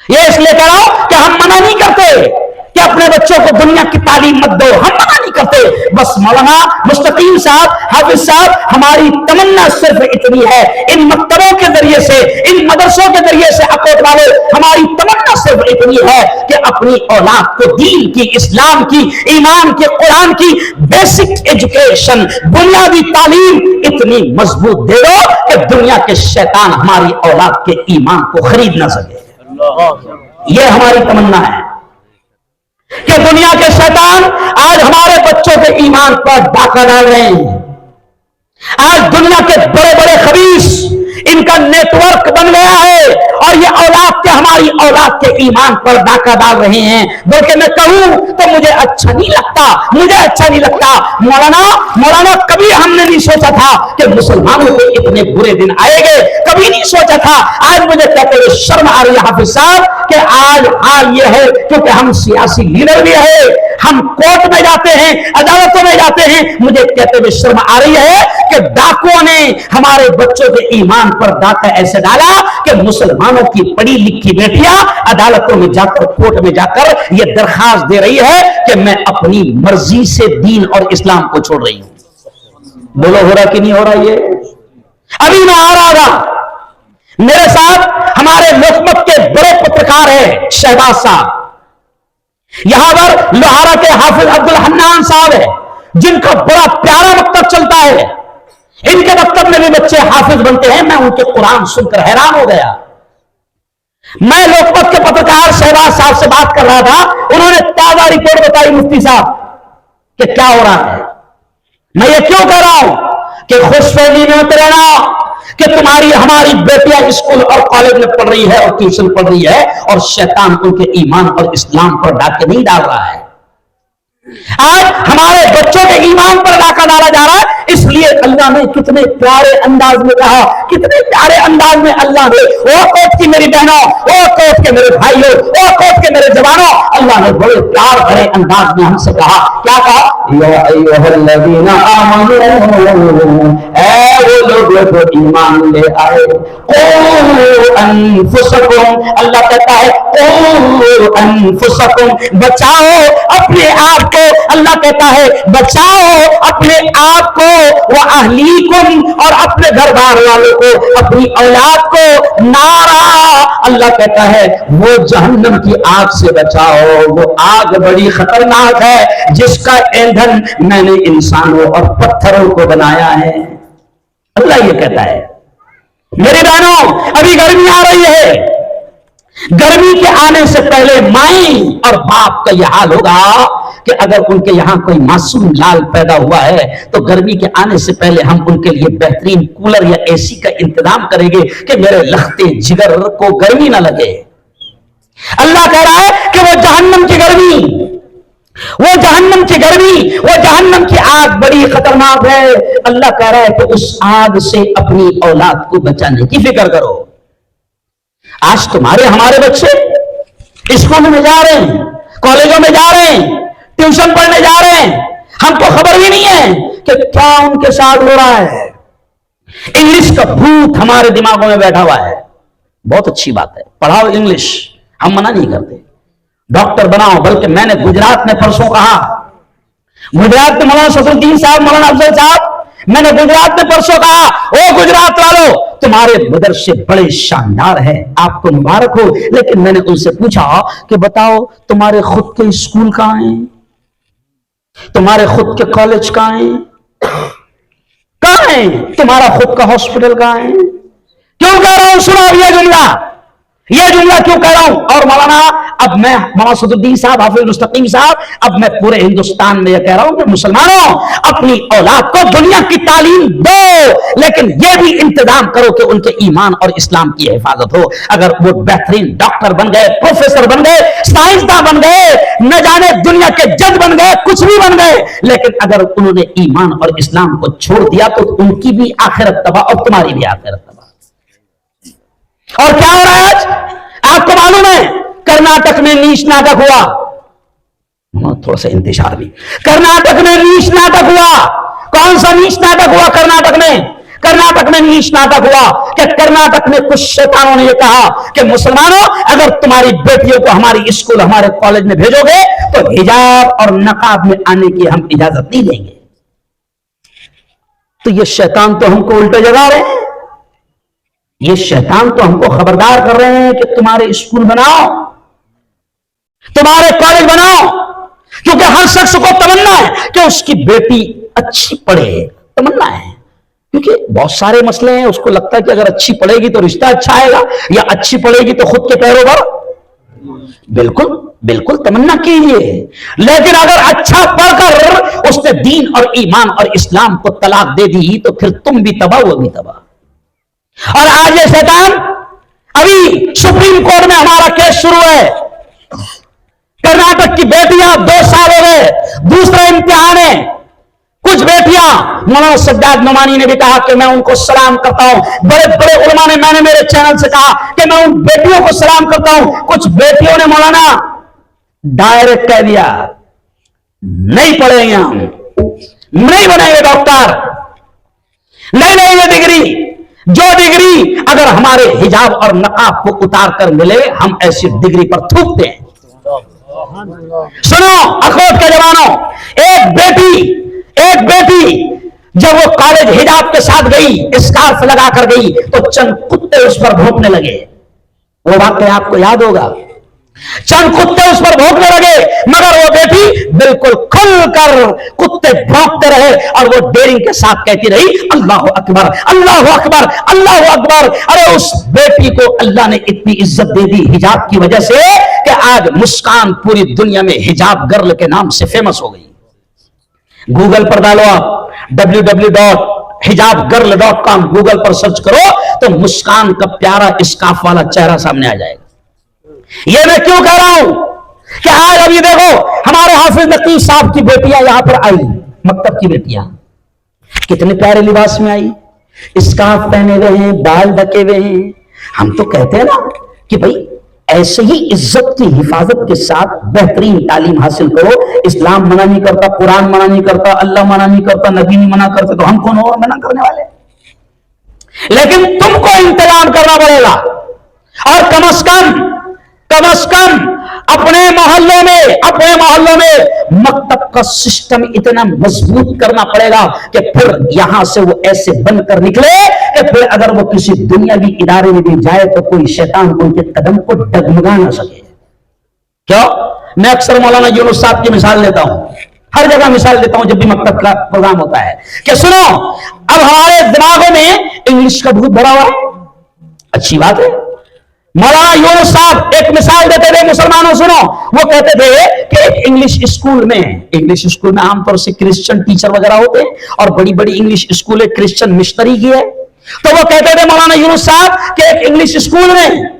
ये इसलिए कह रहा हूं कि हम मना नहीं करते कि अपने बच्चों को दुनिया की तालीम मत दो, हम मना नहीं करते। बस मौलाना मुस्तकीम साहब, हाफिज साहब, हमारी तमन्ना सिर्फ इतनी है, इन मकतबों के जरिए से, इन मदरसों के जरिए से अकोट वाले, हमारी तमन्ना सिर्फ इतनी है कि अपनी औलाद को दीन की, इस्लाम की, ईमान के, कुरान की बेसिक एजुकेशन, बुनियादी तालीम इतनी मजबूत दे दो कि दुनिया के शैतान हमारी औलाद के ईमान को खरीद ना सके। यह हमारी तमन्ना है कि दुनिया के शैतान आज हमारे बच्चों के ईमान पर डाका डाल रहे हैं। आज दुनिया के बड़े बड़े खबीस, इनका नेटवर्क बन गया है और ये औलाद के, हमारी औलाद के ईमान पर डाका डाल रहे हैं। बल्कि मैं कहूं तो मुझे अच्छा नहीं लगता, मुझे अच्छा नहीं लगता। मौलाना कभी हमने नहीं सोचा था कि मुसलमानों को इतने बुरे दिन आएंगे, कभी नहीं सोचा था। आज मुझे कहते हुए शर्म आ रही है हाफिज साहब कि आज हाल ये है, क्योंकि हम सियासी लीडर भी है, हम कोर्ट में जाते हैं, अदालतों में जाते हैं, मुझे कहते हुए शर्म आ रही है कि डाकुओं ने हमारे बच्चों के ईमान पर डाका ऐसे डाला कि मुसलमानों की पढ़ी लिखी बेटियां अदालतों में जाकर, कोर्ट में जाकर यह दरखास्त दे रही है कि मैं अपनी मर्जी से दीन और इस्लाम को छोड़ रही हूं। बोलो हो रहा कि नहीं हो रहा? ये अभी मैं आ रहा था, मेरे साथ हमारे लोकमत के बड़े पत्रकार हैं शहबाज साहब, यहां पर लोहारा के हाफिज अब्दुल हन्नान साहब है, जिनका बड़ा प्यारा मकतब चलता है। इनके मकतब में भी बच्चे हाफिज बनते हैं। मैं उनके कुरान सुनकर हैरान हो गया। मैं लोकमत के पत्रकार शहबाज साहब से बात कर रहा था, उन्होंने ताजा रिपोर्ट बताई मुफ्ती साहब कि क्या हो रहा है। मैं ये क्यों कह रहा हूं कि खुशफहमी में मत रहना कि तुम्हारी, हमारी बेटियां स्कूल और कॉलेज में पढ़ रही है और ट्यूशन पढ़ रही है और शैतान उनके ईमान और इस्लाम पर डाके नहीं डाल रहा है। आज हमारे बच्चों के ईमान पर डाका डाला जा रहा है। इसलिए अल्लाह ने कितने प्यारे अंदाज में कहा, कितने प्यारे अंदाज में अल्लाह ने, ओ कोट की मेरी बहनों, ओ कोट के मेरे भाइयों, ओ कोट के मेरे जवानों, अल्लाह ने बड़े प्यार भरे अंदाज में हमसे कहा। क्या कहा? या अय्युहल्लज़ीना आमनू, ऐ वो लोग जो ईमान ले आए, क़ू अनफुसकुम, अल्लाह कहता है क़ू अनफुसकुम, बचाओ अपने आप को। अल्लाह कहता है बचाओ अपने आप को, व अहलीकुम, और अपने घर बार वालों को, अपनी औलाद को, नारा, अल्लाह कहता है वो जहन्नम की आग से बचाओ। वो आग बड़ी खतरनाक है जिसका ईंधन मैंने इंसानों और पत्थरों को बनाया है। अल्लाह ये कहता है। मेरे बहनों, अभी गर्मी आ रही है, गर्मी के आने से पहले माई और बाप का यह हाल होगा कि अगर उनके यहां कोई मासूम लाल पैदा हुआ है तो गर्मी के आने से पहले हम उनके लिए बेहतरीन कूलर या एसी का इंतजाम करेंगे कि मेरे लखते जिगर को गर्मी ना लगे। अल्लाह कह रहा है कि वो जहन्नम की गर्मी, वो जहन्नम की गर्मी, वो जहन्नम की आग बड़ी खतरनाक है। अल्लाह कह रहा है कि उस आग से अपनी औलाद को बचाने की फिक्र करो। आज तुम्हारे हमारे बच्चे स्कूल में जा रहे हैं, कॉलेजों में जा रहे हैं, ट्यूशन पढ़ने जा रहे हैं, हमको खबर ही नहीं है कि क्या उनके साथ हो रहा है। इंग्लिश का भूत हमारे दिमागों में बैठा हुआ है। बहुत अच्छी बात है, पढ़ाओ इंग्लिश, हम मना नहीं करते, डॉक्टर बनाओ। बल्कि मैंने गुजरात में परसों कहा, गुजरात में मौलाना सफरुद्दीन साहब, मौलाना अफजल साहब, मैंने गुजरात में परसों कहा, ओ गुजरात वालों, तुम्हारे मदरसे बड़े शानदार हैं, आपको मुबारक हो। लेकिन मैंने उनसे पूछा कि बताओ तुम्हारे खुद के स्कूल कहां हैं, तुम्हारे खुद के कॉलेज कहां हैं, कहां है तुम्हारा खुद का हॉस्पिटल कहां है? क्यों कह रहा हूं, सुनो ये जुमला क्यों कह रहा हूं। और मौलाना, अब मैं मौलाना सदरुद्दीन साहब, हाफिज मुस्तकीम साहब, अब मैं पूरे हिंदुस्तान में यह कह रहा हूं कि मुसलमानों, अपनी औलाद को दुनिया की तालीम दो, लेकिन यह भी इंतजाम करो कि उनके ईमान और इस्लाम की हिफाजत हो। अगर वो बेहतरीन डॉक्टर बन गए, प्रोफेसर बन गए, साइंसदान बन गए, न जाने दुनिया के जज बन गए, कुछ भी बन गए, लेकिन अगर उन्होंने ईमान और इस्लाम को छोड़ दिया तो उनकी भी आखिरत तबाह और तुम्हारी भी आखिरत तबाह। और क्या हो रहा है आज आपको मालूम है? कर्नाटक में नीच नाटक हुआ, थोड़ा सा इंतजार भी, कर्नाटक में नीच नाटक हुआ। कौन सा नीच नाटक हुआ कर्नाटक कर्नाटक में नीच नाटक हुआ कि कर्नाटक में कुछ शैतानों ने ये कहा कि मुसलमानों, अगर तुम्हारी बेटियों को हमारी स्कूल, हमारे कॉलेज में भेजोगे तो हिजाब और नकाब में आने की हम इजाजत नहीं देंगे। तो ये शैतान तो हमको उल्टे जगा रहे हैं, ये शैतान तो हमको खबरदार कर रहे हैं कि तुम्हारे स्कूल बनाओ, तुम्हारे कॉलेज बनाओ, क्योंकि हर शख्स को तमन्ना है कि उसकी बेटी अच्छी पढ़े, तमन्ना है, क्योंकि बहुत सारे मसले हैं। उसको लगता है कि अगर अच्छी पढ़ेगी तो रिश्ता अच्छा आएगा, या अच्छी पढ़ेगी तो खुद के पैरों पर। बिल्कुल बिल्कुल तमन्ना कीजिए, लेकिन अगर अच्छा पढ़कर उसने दीन और ईमान और इस्लाम को तलाक दे दी तो फिर तुम भी तबाह, वो भी तबाह। और आज ये शैतान, अभी सुप्रीम कोर्ट में हमारा केस शुरू है, कर्नाटक की बेटियां 2 साल हो गए, दूसरा इम्तिहान है, कुछ बेटियां, मौलाना सज्जाद नोमानी ने भी कहा कि मैं उनको सलाम करता हूं, बड़े बड़े उलमा ने, मैंने मेरे चैनल से कहा कि मैं उन बेटियों को सलाम करता हूं। कुछ बेटियों ने मौलाना डायरेक्ट कह दिया, नहीं पढ़ेंगे हम, नहीं बनेंगे डॉक्टर, नहीं लेंगे डिग्री, जो डिग्री अगर हमारे हिजाब और नकाब को उतार कर मिले हम ऐसी डिग्री पर थूकते हैं। सुनो अखरोट के जवानों, एक बेटी जब वो कॉलेज हिजाब के साथ गई, स्कार्फ लगा कर गई, तो चंद कुत्ते उस पर भौंकने लगे। वो वाकया आपको याद होगा, चंद कुत्ते उस पर भौंकने लगे, मगर वो बेटी बिल्कुल खुलकर कुत्ते भौंकते रहे और वो डेयरिंग के साथ कहती रही, अल्लाह अकबर, अल्लाह अकबर, अल्लाह अकबर। अरे उस बेटी को अल्लाह ने इतनी इज्जत दे दी हिजाब की वजह से कि आज मुस्कान पूरी दुनिया में हिजाब गर्ल के नाम से फेमस हो गई। गूगल पर डालो आप www.hijabgirl.com, गूगल पर सर्च करो तो मुस्कान का प्यारा स्कार्फ वाला चेहरा सामने आ जाएगा। ये मैं क्यों कह रहा हूं कि आज अभी देखो हमारे हाफिज नकीब साहब की बेटियां यहां पर आई, मकतब की बेटियां कितने प्यारे लिबास में आई, स्कार्फ पहने हुए हैं, बाल ढके हुए हैं। हम तो कहते हैं ना कि भाई ऐसे ही इज्जत की हिफाजत के साथ बेहतरीन तालीम हासिल करो। इस्लाम मना नहीं करता, कुरान मना नहीं करता, अल्लाह मना नहीं करता, नबी नहीं मना करते, तो हम कौन हो मना करने वाले? लेकिन तुमको इंतजाम करना पड़ेगा, और कम से कम अपने मोहल्लों में मकतब का सिस्टम इतना मजबूत करना पड़ेगा कि फिर यहां से वो ऐसे बनकर निकले कि फिर अगर वो किसी दुनियावी इदारे में भी जाए तो कोई शैतान उनके कदम को डगमगा ना सके। क्यों? मैं अक्सर मौलाना यूनुस साहब की मिसाल लेता हूं, हर जगह मिसाल देता हूं जब भी मकतब का प्रोग्राम होता है कि सुनो, अब हमारे दिमागों में इंग्लिश का भूत भरा हुआ है, अच्छी बात है। मौलाना यूनुस साहब एक मिसाल देते थे मुसलमानों, सुनो, वो कहते थे कि इंग्लिश स्कूल में आमतौर से क्रिश्चियन टीचर वगैरह होते हैं, और बड़ी बड़ी इंग्लिश स्कूल क्रिश्चियन मिशनरी की है। तो वो कहते थे मौलाना यूनुस साहब कि एक इंग्लिश स्कूल में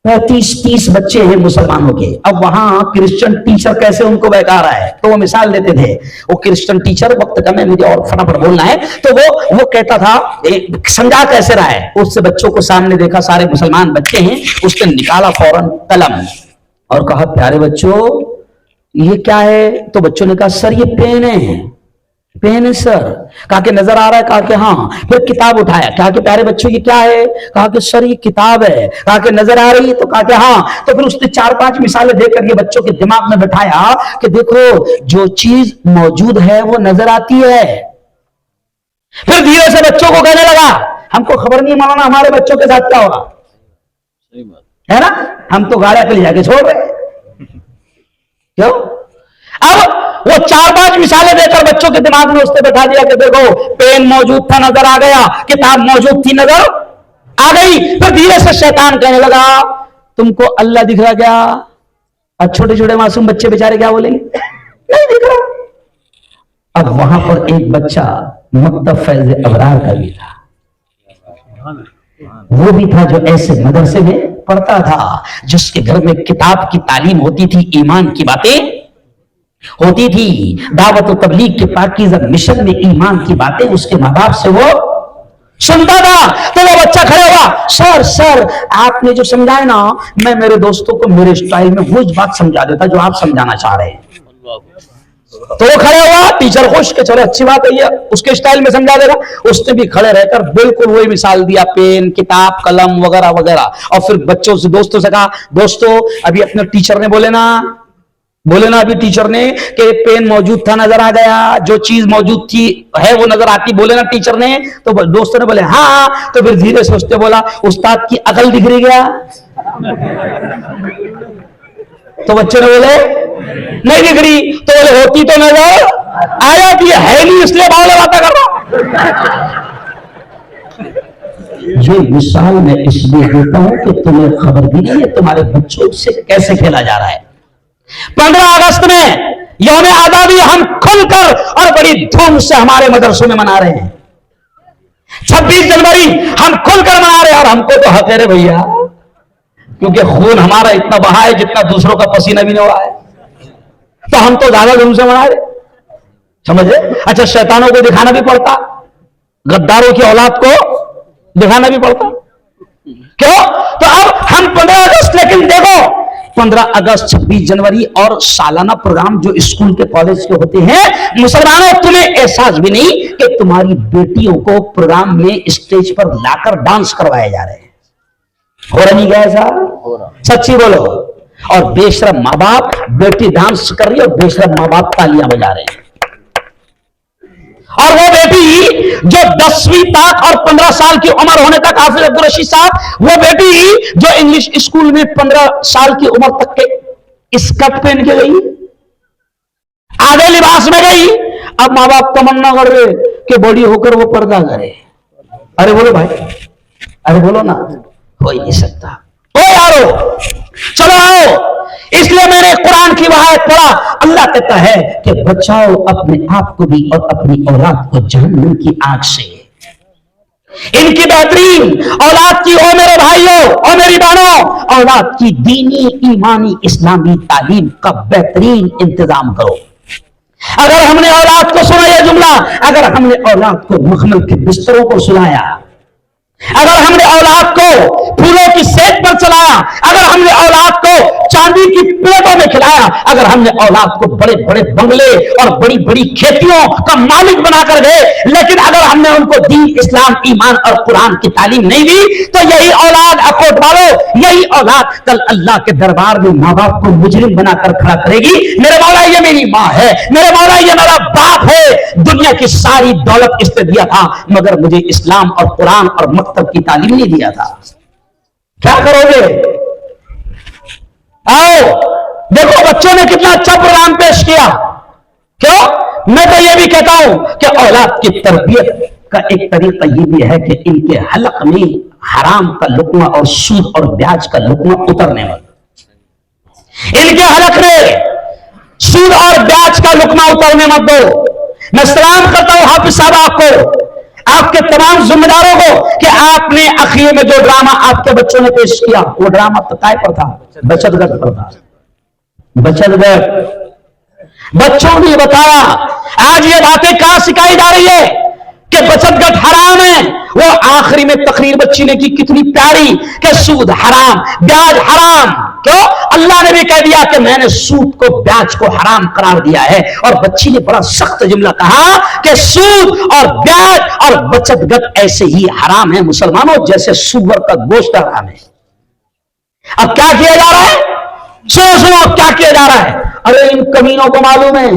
30 बच्चे हैं मुसलमानों के, अब वहां क्रिश्चियन टीचर कैसे उनको बहका रहा है। तो वो मिसाल देते थे, वो क्रिश्चियन टीचर, वक्त कम है मुझे और फटाफट बोलना है, तो वो कहता था, समझा कैसे रहा है, उससे बच्चों को सामने देखा, सारे मुसलमान बच्चे हैं, उसने निकाला फौरन कलम और कहा, प्यारे बच्चों ये क्या है? तो बच्चों ने कहा, सर ये पेन है सर। कहा कि नजर आ रहा है? कहा कि हाँ। फिर किताब उठाया, कहा कि प्यारे बच्चों ये क्या है? कहा कि सर ये किताब है। कहा कि नजर आ रही है? तो कहा कि हाँ। तो फिर उसने 4-5 मिसालें देकर ये बच्चों के दिमाग में बैठाया कि देखो जो चीज मौजूद है वो नजर आती है। फिर धीरे से बच्चों को कहने लगा, हमको खबर नहीं मौलाना हमारे बच्चों के साथ क्या होगा, सही बात है ना, हम तो गाड़ियां पे ले जाके छोड़ रहे। क्यों? अब वो 4-5 मिसालें देकर बच्चों के दिमाग में उसने बैठा दिया कि देखो पेन मौजूद था, नजर आ गया, किताब मौजूद थी, नजर आ गई। फिर धीरे से शैतान कहने लगा, तुमको अल्लाह दिख रहा क्या? अब छोटे छोटे मासूम बच्चे बेचारे क्या बोलेंगे, नहीं दिख रहा। अब वहां पर एक बच्चा मकतब फैज़ अबरार का भी था, वो भी था जो ऐसे मदरसे में पढ़ता था, जिसके घर में किताब की तालीम होती थी, ईमान की बातें होती थी, दावत और तबलीग के पाकीज़ा मिशन में ईमान की बातें उसके माँ बाप से वो सुनता था। तो वो बच्चा खड़ा हुआ, सर आपने जो समझाए ना, मैं मेरे दोस्तों को मेरे स्टाइल में वो बात समझा देता जो आप समझाना चाह रहे हैं। तो वो खड़ा हुआ, टीचर खुश के चलो अच्छी बात है, ये उसके स्टाइल में समझा देगा। उसने भी खड़े रहकर बिल्कुल वही मिसाल दिया, पेन, किताब, कलम वगैरह वगैरह। और फिर बच्चों से, दोस्तों से कहा, दोस्तों अभी अपने टीचर ने बोले ना अभी टीचर ने कि पेन मौजूद था, नजर आ गया, जो चीज मौजूद थी है वो नजर आती, बोले ना टीचर ने। तो दोस्तों ने बोले हाँ। तो फिर धीरे से उसने बोला, उस्ताद की अकल दिख रही क्या? तो बच्चे ने बोले नहीं दिख रही। तो बोले होती तो नजर आ जाती है नहीं, इसलिए बावले बातें कर रहा। ये मिसाल मैं इसलिए देता हूं कि तुम्हें खबर भी नहीं है तुम्हारे बच्चों से कैसे खेला जा रहा है। 15 अगस्त में यौम आजादी हम खुलकर और बड़ी धूम से हमारे मदरसों में मना रहे हैं। 26 जनवरी हम खुलकर मना रहे हैं, और हमको तो हक है रे भैया, क्योंकि खून हमारा इतना बहा है जितना दूसरों का पसीना भी नहीं हो रहा है, तो हम तो ज्यादा धूम से मना रहे, समझे? अच्छा, शैतानों को दिखाना भी पड़ता, गद्दारों की औलाद को दिखाना भी पड़ता, क्यों? तो अब हम 15 अगस्त, लेकिन देखो 15 अगस्त, 26 जनवरी और सालाना प्रोग्राम जो स्कूल के कॉलेज के होते हैं, मुसलमानों तुम्हें एहसास भी नहीं कि तुम्हारी बेटियों को प्रोग्राम में स्टेज पर लाकर डांस करवाए जा रहे हैं। हो रहा नहीं क्या ऐसा? सच्ची बोलो। और बेशरम माँ बाप, बेटी डांस कर रही है और बेशरम माँ बाप तालियां बजा रहे हैं। और वो बेटी जो 10वीं तक और 15 साल की उम्र होने तक, हाफिज अब्दुल रशीद साहब, वो बेटी जो इंग्लिश स्कूल में 15 साल की उम्र तक के स्कर्ट पहन के गई, आधे लिबास में गई, अब माँ बाप तमन्ना कर रहे कि बड़ी होकर वो पर्दा करे। अरे बोलो भाई, अरे बोलो ना, हो ही नहीं सकता। ओ यारो, चलो आओ। इसलिए मैंने कुरान की वहायत पढ़ा, अल्लाह कहता है कि बचाओ अपने आप को भी और अपनी औलाद को जहन्नम की आग से। इनकी बेहतरीन औलाद की, ओ मेरे भाइयों और मेरी बहनों, औलाद की दीनी, ईमानी, इस्लामी तालीम का बेहतरीन इंतजाम करो। अगर हमने औलाद को सुना यह जुमला, अगर हमने औलाद को मखमल के बिस्तरों पर सुलाया, अगर हमने औलाद को फूलों की सेक पर चलाया, अगर हमने औलाद को चांदी की प्लेटों में खिलाया, अगर हमने औलाद को बड़े बड़े बंगले और बड़ी बड़ी खेतियों का मालिक बनाकर गए, लेकिन अगर हमने उनको दीन, इस्लाम, ईमान और कुरान की तालीम नहीं दी, तो यही औलाद, अकोट वालों, यही औलाद कल अल्लाह के दरबार में माँ बाप को मुजरिम बनाकर खड़ा करेगी। मेरे मौला ये मेरी माँ है, मेरे मौला ये मेरा बाप है, दुनिया की सारी दौलत इसने दिया था, मगर मुझे इस्लाम और कुरान और तब की तालीम नहीं दिया था। क्या करोगे? आओ देखो, बच्चों ने कितना अच्छा प्रोग्राम पेश किया। क्यों? मैं तो ये भी कहता हूं कि औलाद की तरबियत का एक तरीका ये भी है कि इनके हलक में हराम का लुक्मा और सूद और ब्याज का लुक्मा उतरने मत। इनके हलक में सूद और ब्याज का लुक्मा उतरने मत दो। मैं सलाम करता हूं हाफिज साहब आपको, आपके तमाम जिम्मेदारों को, कि आपने अखीर में जो ड्रामा आपके बच्चों ने पेश किया, वो ड्रामा तो काय पर था? बचत गट पर था। बचत गट, बच्चों ने बताया। आज ये बातें कहां सिखाई जा रही है कि बचत गट हराम है। वो आखिरी में तकरीर बच्ची ने की कितनी प्यारी, कि सूद हराम, ब्याज हराम। क्यों? अल्लाह ने भी कह दिया कि मैंने सूद को, ब्याज को हराम करार दिया है। और बच्ची ने बड़ा सख्त जुमला कहा कि सूद और ब्याज और बचत गट ऐसे ही हराम है मुसलमानों, जैसे सूअर का गोश्त हराम है। अब क्या किया जा रहा है? सुनो सुनो, क्या किया जा रहा है? अरे इन कमीनों को मालूम है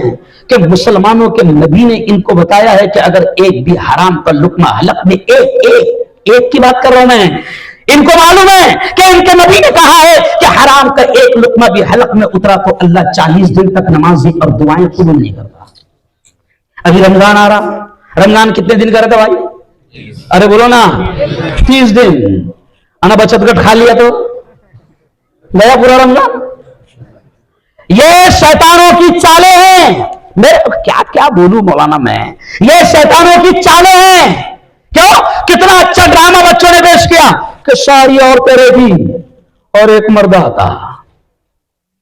कि मुसलमानों के नबी ने इनको बताया है कि अगर एक भी हराम का लुक्मा हलक में, एक की बात कर रहा हूं मैं, इनको मालूम है कि इनके नबी ने कहा है कि हराम का एक लुक्मा भी हलक में उतरा तो अल्लाह 40 दिन तक नमाज़ी और दुआएं कबूल नहीं करता। अभी रमजान आ रहा, रमजान कितने दिन का रहता भाई? अरे बोलो ना, 30 दिन। अना बचत गट खा लिया तो गया पूरा रमजान। ये शैतानों की चालें हैं। मैं क्या क्या बोलूं मौलाना मैं, ये शैतानों की चालें हैं। क्यों? कितना अच्छा ड्रामा बच्चों ने पेश किया कि सारी औरतें रहती और एक मर्द आता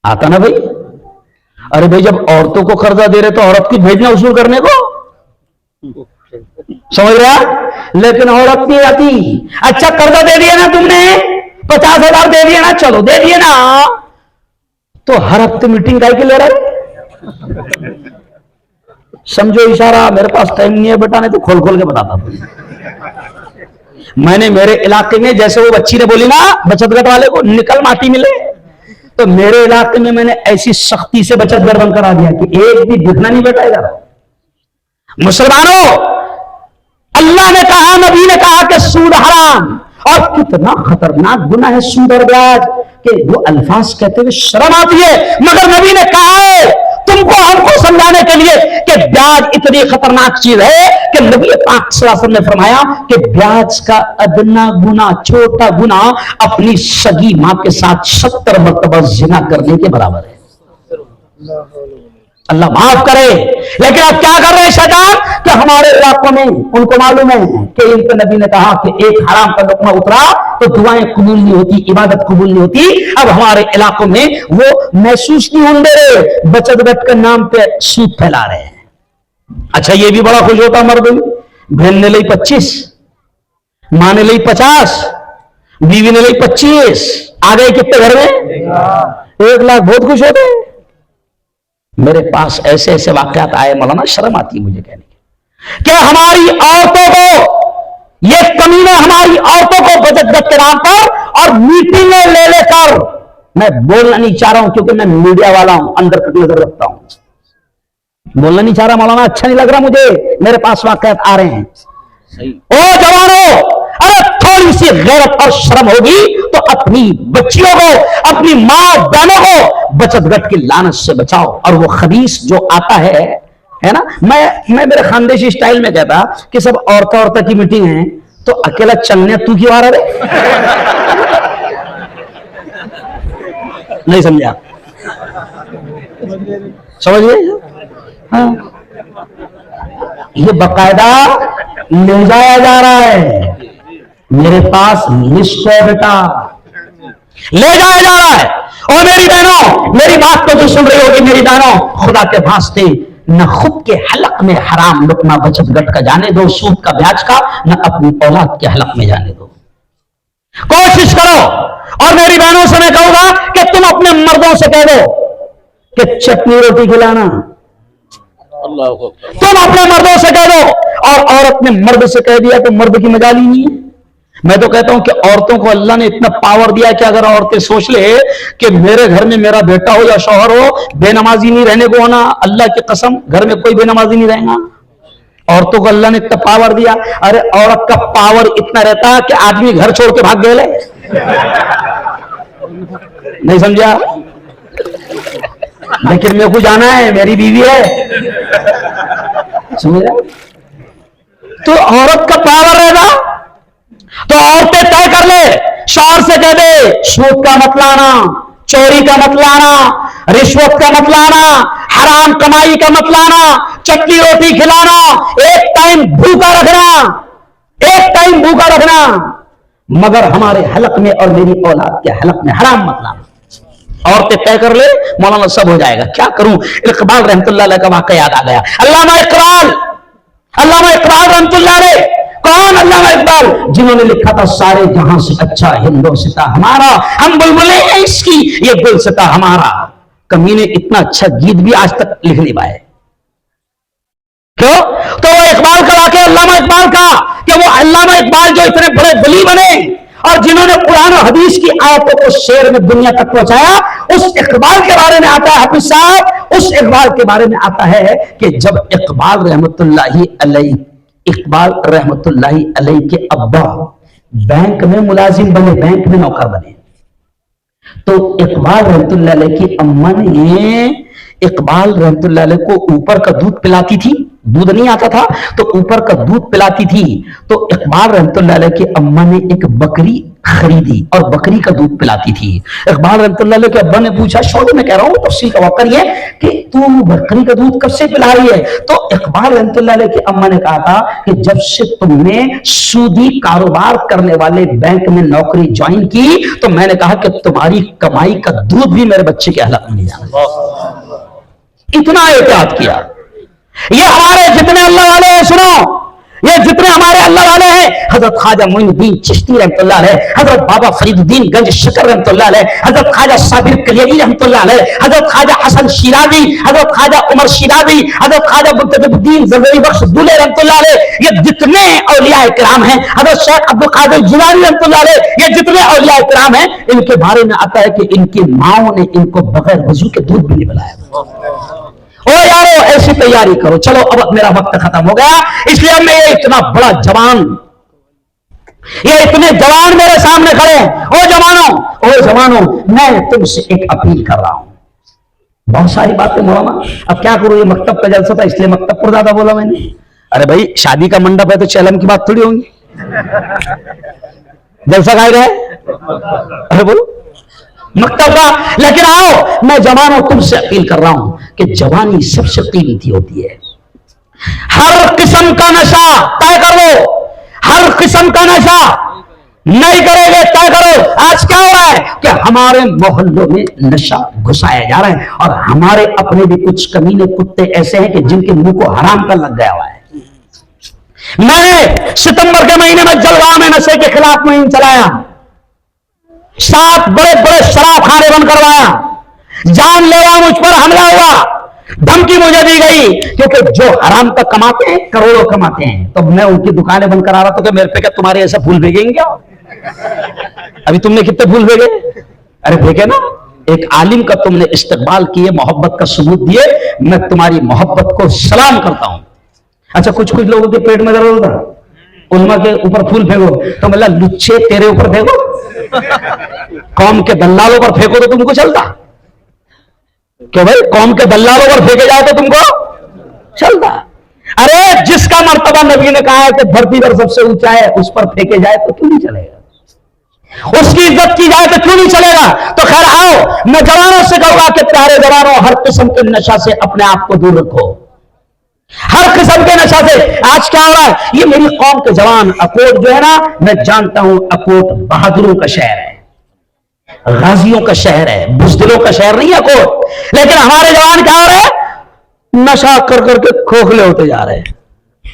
ना भाई। अरे भाई, जब औरतों को कर्जा दे रहे तो औरत की भेजना वसूल करने को, समझ रहा? लेकिन औरत नहीं आती। अच्छा कर्जा दे दिया ना तुमने, 50,000 दे दिया ना, चलो दे दिए ना, तो हर हफ्ते मीटिंग काय के ले रहा है? समझो इशारा, मेरे पास टाइम नहीं है बेटा, नहीं तो खोल खोल के बताता हूं। मैंने मेरे इलाके में, जैसे वो बच्ची ने बोली ना बचत गट वाले को निकल माटी मिले, तो मेरे इलाके में मैंने ऐसी सख्ती से बचत गट बंद करा दिया कि एक भी दिखना नहीं बेटा इधर। मुसलमानों, अल्लाह ने कहा, नबी ने कहा कि सूद हराम, और कितना खतरनाक गुनाह है सूद और ब्याज, कि वो अल्फाज कहते हुए शर्म आती है, मगर नबी ने कहा है तुमको हमको समझाने के लिए कि ब्याज इतनी खतरनाक चीज है कि नबी पाक सल्लल्लाहु अलैहि वसल्लम ने फरमाया कि ब्याज का अदना गुना, छोटा गुना अपनी सगी मां के साथ 70 मरतबा जिना करने के बराबर है। अल्लाह माफ करे। लेकिन अब क्या कर रहे हैं शैतान, कि हमारे इलाकों में उनको मालूम है कि इनके नबी ने कहा कि एक हराम का लुकमा उतरा तो दुआएं कबूल नहीं होती, इबादत कबूल नहीं होती। अब हमारे इलाकों में वो महसूस नहीं होने दे रहे, बचत गट के नाम पे सूद फैला रहे हैं। अच्छा, ये भी बड़ा खुश होता मर्द, बहन ने ली 25, मां ने ली 50, बीवी ने ली 25, आ गए कितने घर में 1 लाख, बहुत खुश होते हैं। मेरे पास ऐसे ऐसे वाकयात आए मौलाना, शर्म आती है मुझे कहने की, कि हमारी औरतों को ये कमीने, हमारी औरतों को बचत गट के नाम पर और मीटिंगें ले लेकर, मैं बोलना नहीं चाह रहा हूं क्योंकि मैं मीडिया वाला हूं, अंदर तक नजर रखता हूं, बोलना नहीं चाह रहा मौलाना, अच्छा नहीं लग रहा मुझे, मेरे पास वाकयात आ रहे हैं। ओ जवानों, अरे थोड़ी सी गैरत और शर्म होगी तो अपनी बच्चियों को, अपनी मां बहनों को बचत गट की लानत से बचाओ। और वो खबीस जो आता है ना, मैं मेरे खानदेशी स्टाइल में कहता कि सब औरतों की मीटिंग है तो अकेला चलने तू क्यों आ रहा रे? नहीं समझा? समझिए, हाँ, ये बकायदा ले जाया जा रहा है, मेरे पास लिस्ट है बेटा, ले जाया जा रहा है। और मेरी बहनों, मेरी बात तो जो सुन रही होगी मेरी बहनों, खुदा के वास्ते न खुद के हलक में हराम लुकमा बचत गट का जाने दो, सूद का ब्याज का, न अपनी औलाद के हलक में जाने दो। कोशिश करो। और मेरी बहनों से मैं कहूंगा कि तुम अपने मर्दों से कह दो कि चटनी रोटी खिलाना, तुम अपने मर्दों से कह दो। और औरत ने मर्द से कह दिया तो मर्द की मजाल ही नहीं है। मैं तो कहता हूं कि औरतों को अल्लाह ने इतना पावर दिया कि अगर औरतें सोच ले कि मेरे घर में मेरा बेटा हो या शौहर हो, बेनमाजी नहीं रहने को होना, अल्लाह की कसम घर में कोई बेनमाजी नहीं रहेगा। औरतों को अल्लाह ने इतना पावर दिया। अरे औरत का पावर इतना रहता कि आदमी घर छोड़ के भाग गए। नहीं समझा? लेकिन मेरे को जाना है, मेरी बीवी है, समझा? तो औरत का पावर रहेगा तो औरतें तय कर ले, शौहर से कह दे सूद का मत लाना, चोरी का मत लाना, रिश्वत का मत लाना, हराम कमाई का मत लाना, चटनी रोटी खिलाना, एक टाइम भूखा रखना, एक टाइम भूखा रखना, मगर हमारे हलक में और मेरी औलाद के हलक में हराम मत लाना। औरतें तय कर ले, मौलाना सब हो जाएगा। क्या करूं? इकबाल रहमतुल्लाह अलैह का वाक़या याद आ गया। अल्लामा इकबाल रहमतुल्लाह अलैह, कौन? अल्लामा इकबाल, जिन्होंने लिखा था सारे जहां से अच्छा हिंदोस्तां हमारा, हम बुलबुलें हैं इसकी, ये गुलसिता हमारा। कमीने इतना अच्छा गीत भी आज तक लिख नहीं पाए। क्यों? तो वो इकबाल का वाक़या, अल्लामा इकबाल का, कि वो अल्लामा इकबाल जो इतने बड़े वली बने और जिन्होंने कुरान और हदीस की आयतों को शेर में दुनिया तक पहुंचाया, उस इकबाल के बारे में आता है हाफिज साहब, उस इकबाल के बारे में आता है कि जब इकबाल रहमतुल्लाहि अलैह के अब्बा बैंक में मुलाजिम बने, बैंक में नौकर बने, तो इकबाल रहमतुल्लाह अलैह की अम्मा ने इकबाल रहमतुल्लाह अलैह को ऊपर का दूध पिलाती थी, दूध नहीं आता था तो ऊपर का दूध पिलाती थी। तो इकबाल रहमतुल्लाह अलैह की अम्मा ने एक बकरी खरीदी और बकरी का दूध पिलाती थी। इकबाल रहमतुल्लाह अलैह के अब्बा ने पूछा, शौर्य में कह रहा हूं तफसील का वाक़या ये कि तू बकरी का दूध कब से पिला रही है? तो इकबाल रहमतुल्लाह अलैह की अम्मा ने कहा था कि जब से तुमने सूदी कारोबार करने वाले बैंक में नौकरी ज्वाइन की तो मैंने कहा कि तुम्हारी कमाई का दूध भी मेरे बच्चे के हलक में नहीं जाना। इतना एहतियात किया। ये हमारे जितने अल्लाह वाले हैं, सुनो, ये जितने हमारे अल्लाह वाले हैं, हजरत ख्वाजा मोइनुद्दीन चिश्ती रहमतुल्लाह अलैह, हजरत बाबा फरीदुद्दीन गंज शकर रहमतुल्लाह अलैह, हजरत ख्वाजा साबिर कलियानी रहमतुल्लाह अलैह, हजरत ख्वाजा हसन शिराजी, हजरत ख्वाजा उमर शिराजी, हजरत ख्वाजा मुतकब्बिरुद्दीन ज़रदारी बख्श दुले रहमतुल्लाह अलैह, ये जितने औलिया इकराम हैं, हजरत शेख अब्दुल कादिर जिलानी रहमतुल्लाह अलैह, ये जितने औलिया इकराम हैं, इनके बारे में आता है कि इनकी माओ ने इनको बगैर वजू के दूध भी नहीं पिलाया। ओ यारो ऐसी तैयारी करो। चलो अब मेरा वक्त खत्म हो गया, इसलिए मैं ये इतना बड़ा जवान, ये इतने जवान मेरे सामने खड़े हैं। ओ जवानों, मैं तुमसे एक अपील कर रहा हूं। बहुत सारी बातें मौलाना, अब क्या करूं, ये मकतब का जलसा था इसलिए मकतब पर ज्यादा बोला मैंने। अरे भाई शादी का मंडप है तो चलम की बात थोड़ी होगी, जलसा खाए रहे। अरे बोलो मकतब का। लेकिन आओ, मैं जवानों तुमसे अपील कर रहा हूं कि जवानी सबसे कीमती होती है। हर किस्म का नशा तय कर लो, हर किस्म का नशा नहीं करोगे तय करो। आज क्या हो रहा है कि हमारे मोहल्लों में नशा घुसाया जा रहा है, और हमारे अपने भी कुछ कमीने कुत्ते ऐसे हैं कि जिनके मुंह को हराम का लग गया हुआ है। मैंने सितंबर के महीने में जलगांव में नशे के खिलाफ मुहिम चलाया, 7 बड़े बड़े शराब खाने बंद करवाया, जानलेवा मुझ पर हमला हुआ, धमकी मुझे दी गई, क्योंकि जो हराम तक कमाते हैं करोड़ों कमाते हैं। तो मैं उनकी दुकानें बंद करा रहा था, तो मेरे पे क्या तुम्हारे ऐसा फूल भेजेंगे क्या? अभी तुमने कितने फूल भेजे? अरे भेजे ना। एक आलिम का तुमने इस्तकबाल किए, मोहब्बत का सबूत दिए, मैं तुम्हारी मोहब्बत को सलाम करता हूं। अच्छा, कुछ लोगों के पेट में दर्द होता, उलमा के ऊपर फूल फेंको तो मतलब लुच्चे तेरे ऊपर फेंको, कौम के दल्लालों पर फेंको तो तुमको चलता क्यों भाई? कौम के दल्लालों पर फेंके जाए तो तुमको चलता। अरे जिसका मर्तबा नबी ने कहा है कि धरती पर सबसे ऊंचा है, उस पर फेंके जाए तो क्यों नहीं चलेगा? उसकी इज्जत की जाए तो क्यों नहीं चलेगा? तो खैर आओ, मैं जवानों से कहूंगा कि प्यारे जवानों, हर किस्म के नशा से अपने आप को दूर रखो, हर किस्म के नशा से। आज क्या हो रहा है, ये मेरी कौम के जवान, अकोट जो है ना, मैं जानता हूं अकोट बहादुरों का शहर है, गाजियों का शहर है, बुजदिलों का शहर नहीं है अकोट। लेकिन हमारे जवान क्या हो रहे हैं, नशा कर करके खोखले होते जा रहे हैं,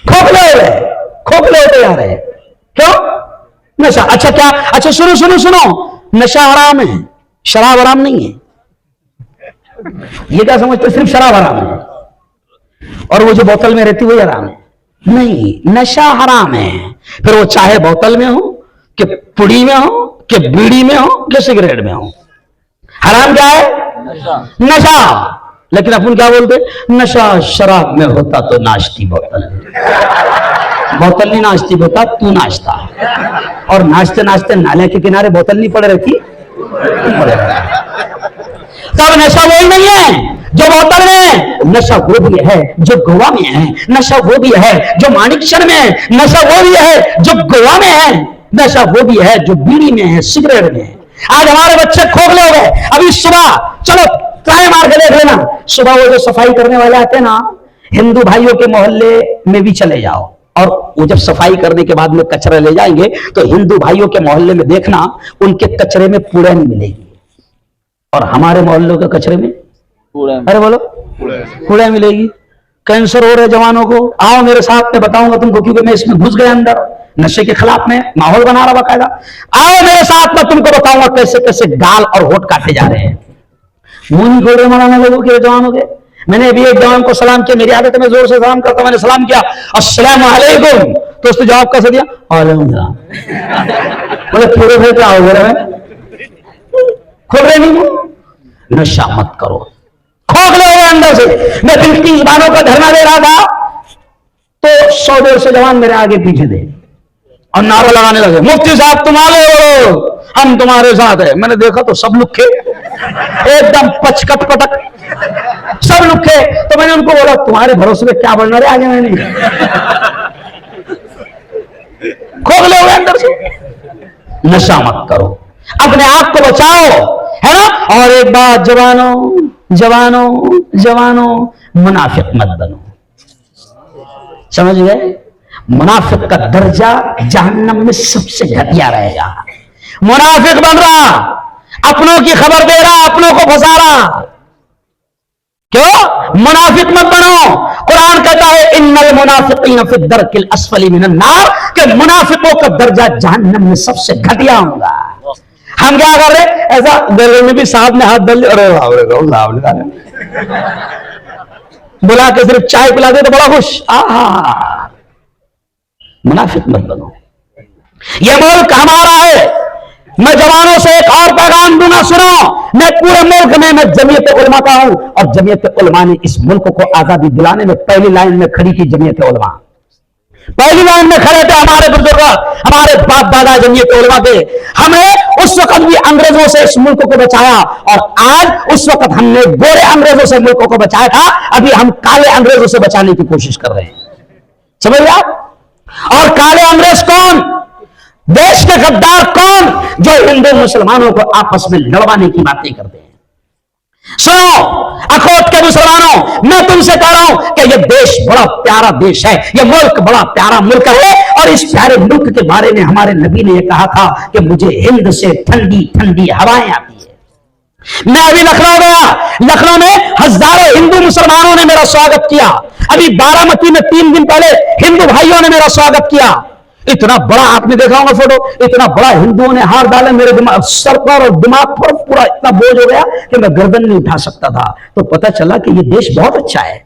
खोखले होते जा रहे हैं। क्यों? नशा। अच्छा क्या? अच्छा सुनो सुनो सुनो, नशा हराम है, शराब हराम नहीं है। ये क्या समझते, सिर्फ शराब हराम है और वो जो बोतल में रहती है वो हराम है? नहीं, नशा हराम है। फिर वो चाहे बोतल में हो कि पुड़ी में हो कि बीड़ी में हो कि सिगरेट में हो, हराम क्या है? नशा। लेकिन अपन क्या बोलते, नशा शराब में होता तो नाचती बोतल, बोतल नहीं नाचती बेटा, तू नाचता। और नाचते नाचते नाले के किनारे बोतल नहीं पड़े रहती, तब नशा वही नहीं है जो बोतल में है, नशा वो भी है जो गोवा में है, नशा वो भी है जो मानिकचंद में है, नशा वो भी है जो गोवा में है, नशा वो भी है जो बीड़ी में है, सिगरेट में है। आज हमारे बच्चे खोखले हो गए। अभी सुबह चलो ट्राई मार के देख लेना, सुबह वो जो सफाई करने वाले आते हैं ना, हिंदू भाइयों के मोहल्ले में भी चले जाओ, और वो जब सफाई करने के बाद में कचरा ले जाएंगे तो हिंदू भाइयों के मोहल्ले में देखना, उनके कचरे में पूड़ा नहीं मिलेगी, और हमारे मोहल्लों के कचरे में अरे बोलो कूड़ा मिलेगी। कैंसर हो रहे जवानों को। आओ मेरे साथ, में बताऊंगा तुमको, क्योंकि मैं इसमें घुस गया अंदर, नशे के खिलाफ में माहौल बना रहा बाकायदा। आओ मेरे साथ, में तुमको बताऊंगा कैसे कैसे गाल और होठ काटे जा रहे हैं, मुंह नहीं खोल रहे मौलाना लोगों के, जवानों के। मैंने अभी एक जवान को सलाम किया, मेरी आदत है मैं जोर से सलाम करता हूं, मैंने सलाम किया अस्सलाम वालेकुम, तो उसने जवाब कैसे दिया, वालेकुम सलाम। बोले पूरे भाई क्या हो गया, खोल रहे नहीं। नशा मत करो, खोखले हुए अंदर से। मैं दिल की जुबानों का धरना दे रहा था तो 100-150 जवान मेरे आगे पीछे थे और नारा लगाने लगे, मुफ्ती साहब तुम आगे हो, हम तुम्हारे साथ है। मैंने देखा तो सब लुक्के एकदम पचकट पटक, सब लुक्के। तो मैंने उनको बोला तुम्हारे भरोसे में क्या बढ़ना रहे, आगे मैंने खोखले हुए अंदर से। नशा मत करो, अपने आप को बचाओ, है ना। और एक बात जवानों जवानों जवानों, मुनाफिक मत बनो, समझ गए। मुनाफिक का दर्जा जहन्नम में सबसे घटिया रहेगा। मुनाफिक बन रहा, अपनों की खबर दे रहा, अपनों को फंसा रहा, क्यों? मुनाफिक मत बनो। कुरान कहता है इन्नल मुनाफिकीन फी दरकिल अस्फली मिनन नार, कि मुनाफिकों का दर्जा जहन्नम में सबसे घटिया होगा। हम क्या कर रहे? ऐसा गले में भी साहब ने हाथ डाल लिया, अरे बुला के सिर्फ चाय पिला दे तो बड़ा खुश। आहा, मुनाफिक मत बनो। ये मुल्क हमारा है। मैं जवानों से एक और पैगाम दूंगा, सुनो। मैं पूरे मुल्क में मैं जमीयत उलमा का हूं, और जमीयत उलमा ने इस मुल्क को आजादी दिलाने में पहली लाइन में खड़ी की। जमीयत उलमा पहली लाइन में खड़े थे। हमारे बुजुर्ग, हमारे बाप दादा जमीयत उलमा थे। हमने उस वक्त भी अंग्रेजों से इस मुल्क को बचाया, और आज उस वक्त हमने गोरे अंग्रेजों से मुल्क को बचाया था, अभी हम काले अंग्रेजों से बचाने की कोशिश कर रहे हैं। समझ लिया? और काले अंग्रेज कौन? देश के गद्दार कौन? जो हिंदू मुसलमानों को आपस में लड़वाने की बातें करते हैं। सुनो अखोट के मुसलमानों, मैं तुमसे कह रहा हूं कि यह देश बड़ा प्यारा देश है, यह मुल्क बड़ा प्यारा मुल्क है, और इस प्यारे मुल्क के बारे में हमारे नबी ने यह कहा था कि मुझे हिंद से ठंडी ठंडी हवाएं आती है। मैं अभी लखनऊ गया, लखनऊ में हजारों हिंदू मुसलमानों ने मेरा स्वागत किया। अभी बारामती में 3 दिन पहले हिंदू भाइयों ने मेरा स्वागत किया। इतना बड़ा, आपने देखा होगा फोटो, इतना बड़ा हिंदुओं ने हार डाला मेरे दिमाग, सर पर और दिमाग पर पूरा इतना बोझ हो गया कि मैं गर्दन नहीं उठा सकता था। तो पता चला कि ये देश बहुत अच्छा है।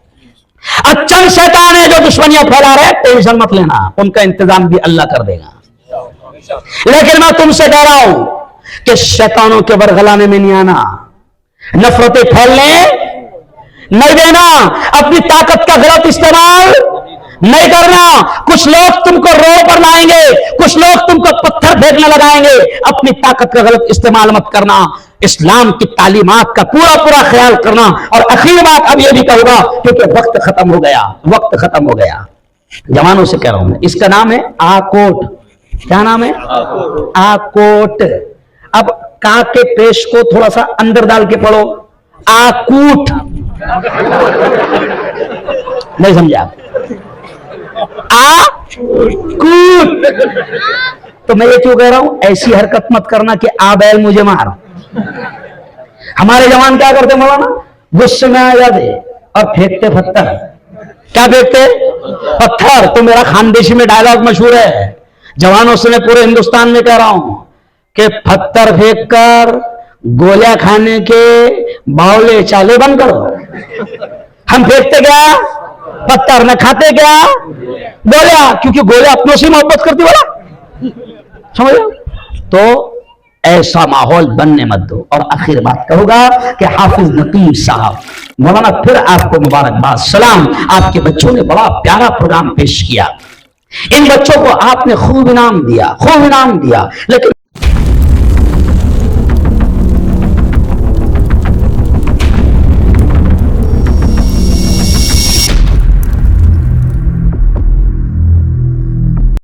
अच्छा शैतान है जो दुश्मनियां फैला रहे, टेंशन मत लेना, उनका इंतजाम भी अल्लाह कर देगा। लेकिन मैं तुमसे कह रहा हूं कि शैतानों के बरगलाने में नहीं आना, नफरतें फैलने नहीं देना, अपनी ताकत का गलत इस्तेमाल नहीं करना। कुछ लोग तुमको रोड पर लाएंगे, कुछ लोग तुमको पत्थर फेंकने लगाएंगे, अपनी ताकत का गलत इस्तेमाल मत करना। इस्लाम की तालीमात का पूरा पूरा ख्याल करना। और आखिरी बात अब यह भी कहूंगा, क्योंकि वक्त खत्म हो गया, वक्त खत्म हो गया। जवानों से कह रहा हूं मैं, इसका नाम है आकोट। क्या नाम है? आकोट। अब का के पेश को थोड़ा सा अंदर डाल के पढ़ो, आकूट। नहीं समझे आप? आकूट। तो मैं ये क्यों कह रहा हूं, ऐसी हरकत मत करना कि आ बैल मुझे मार। हमारे जवान क्या करते मौलाना, गुस्से में आ जाते और फेंकते पत्थर। क्या फेंकते? पत्थर। तो मेरा खानदेशी में डायलॉग मशहूर है, जवानों से मैं पूरे हिंदुस्तान में कह रहा हूं कि पत्थर फेंक कर गोलियां खाने के बावले चाले बंद करो। हम फेंकते क्या? पत्थर। न खाते क्या? गोलियां, क्योंकि गोलियां अपनों से मोहब्बत करती वाला, समझ लो। तो ऐसा माहौल बनने मत दो। और आखिर बात कहूंगा कि हाफिज नकीब साहब, मौलाना फिर आपको मुबारकबाद, सलाम। आपके बच्चों ने बड़ा प्यारा प्रोग्राम पेश किया। इन बच्चों को आपने खूब इनाम दिया, खूब इनाम दिया, लेकिन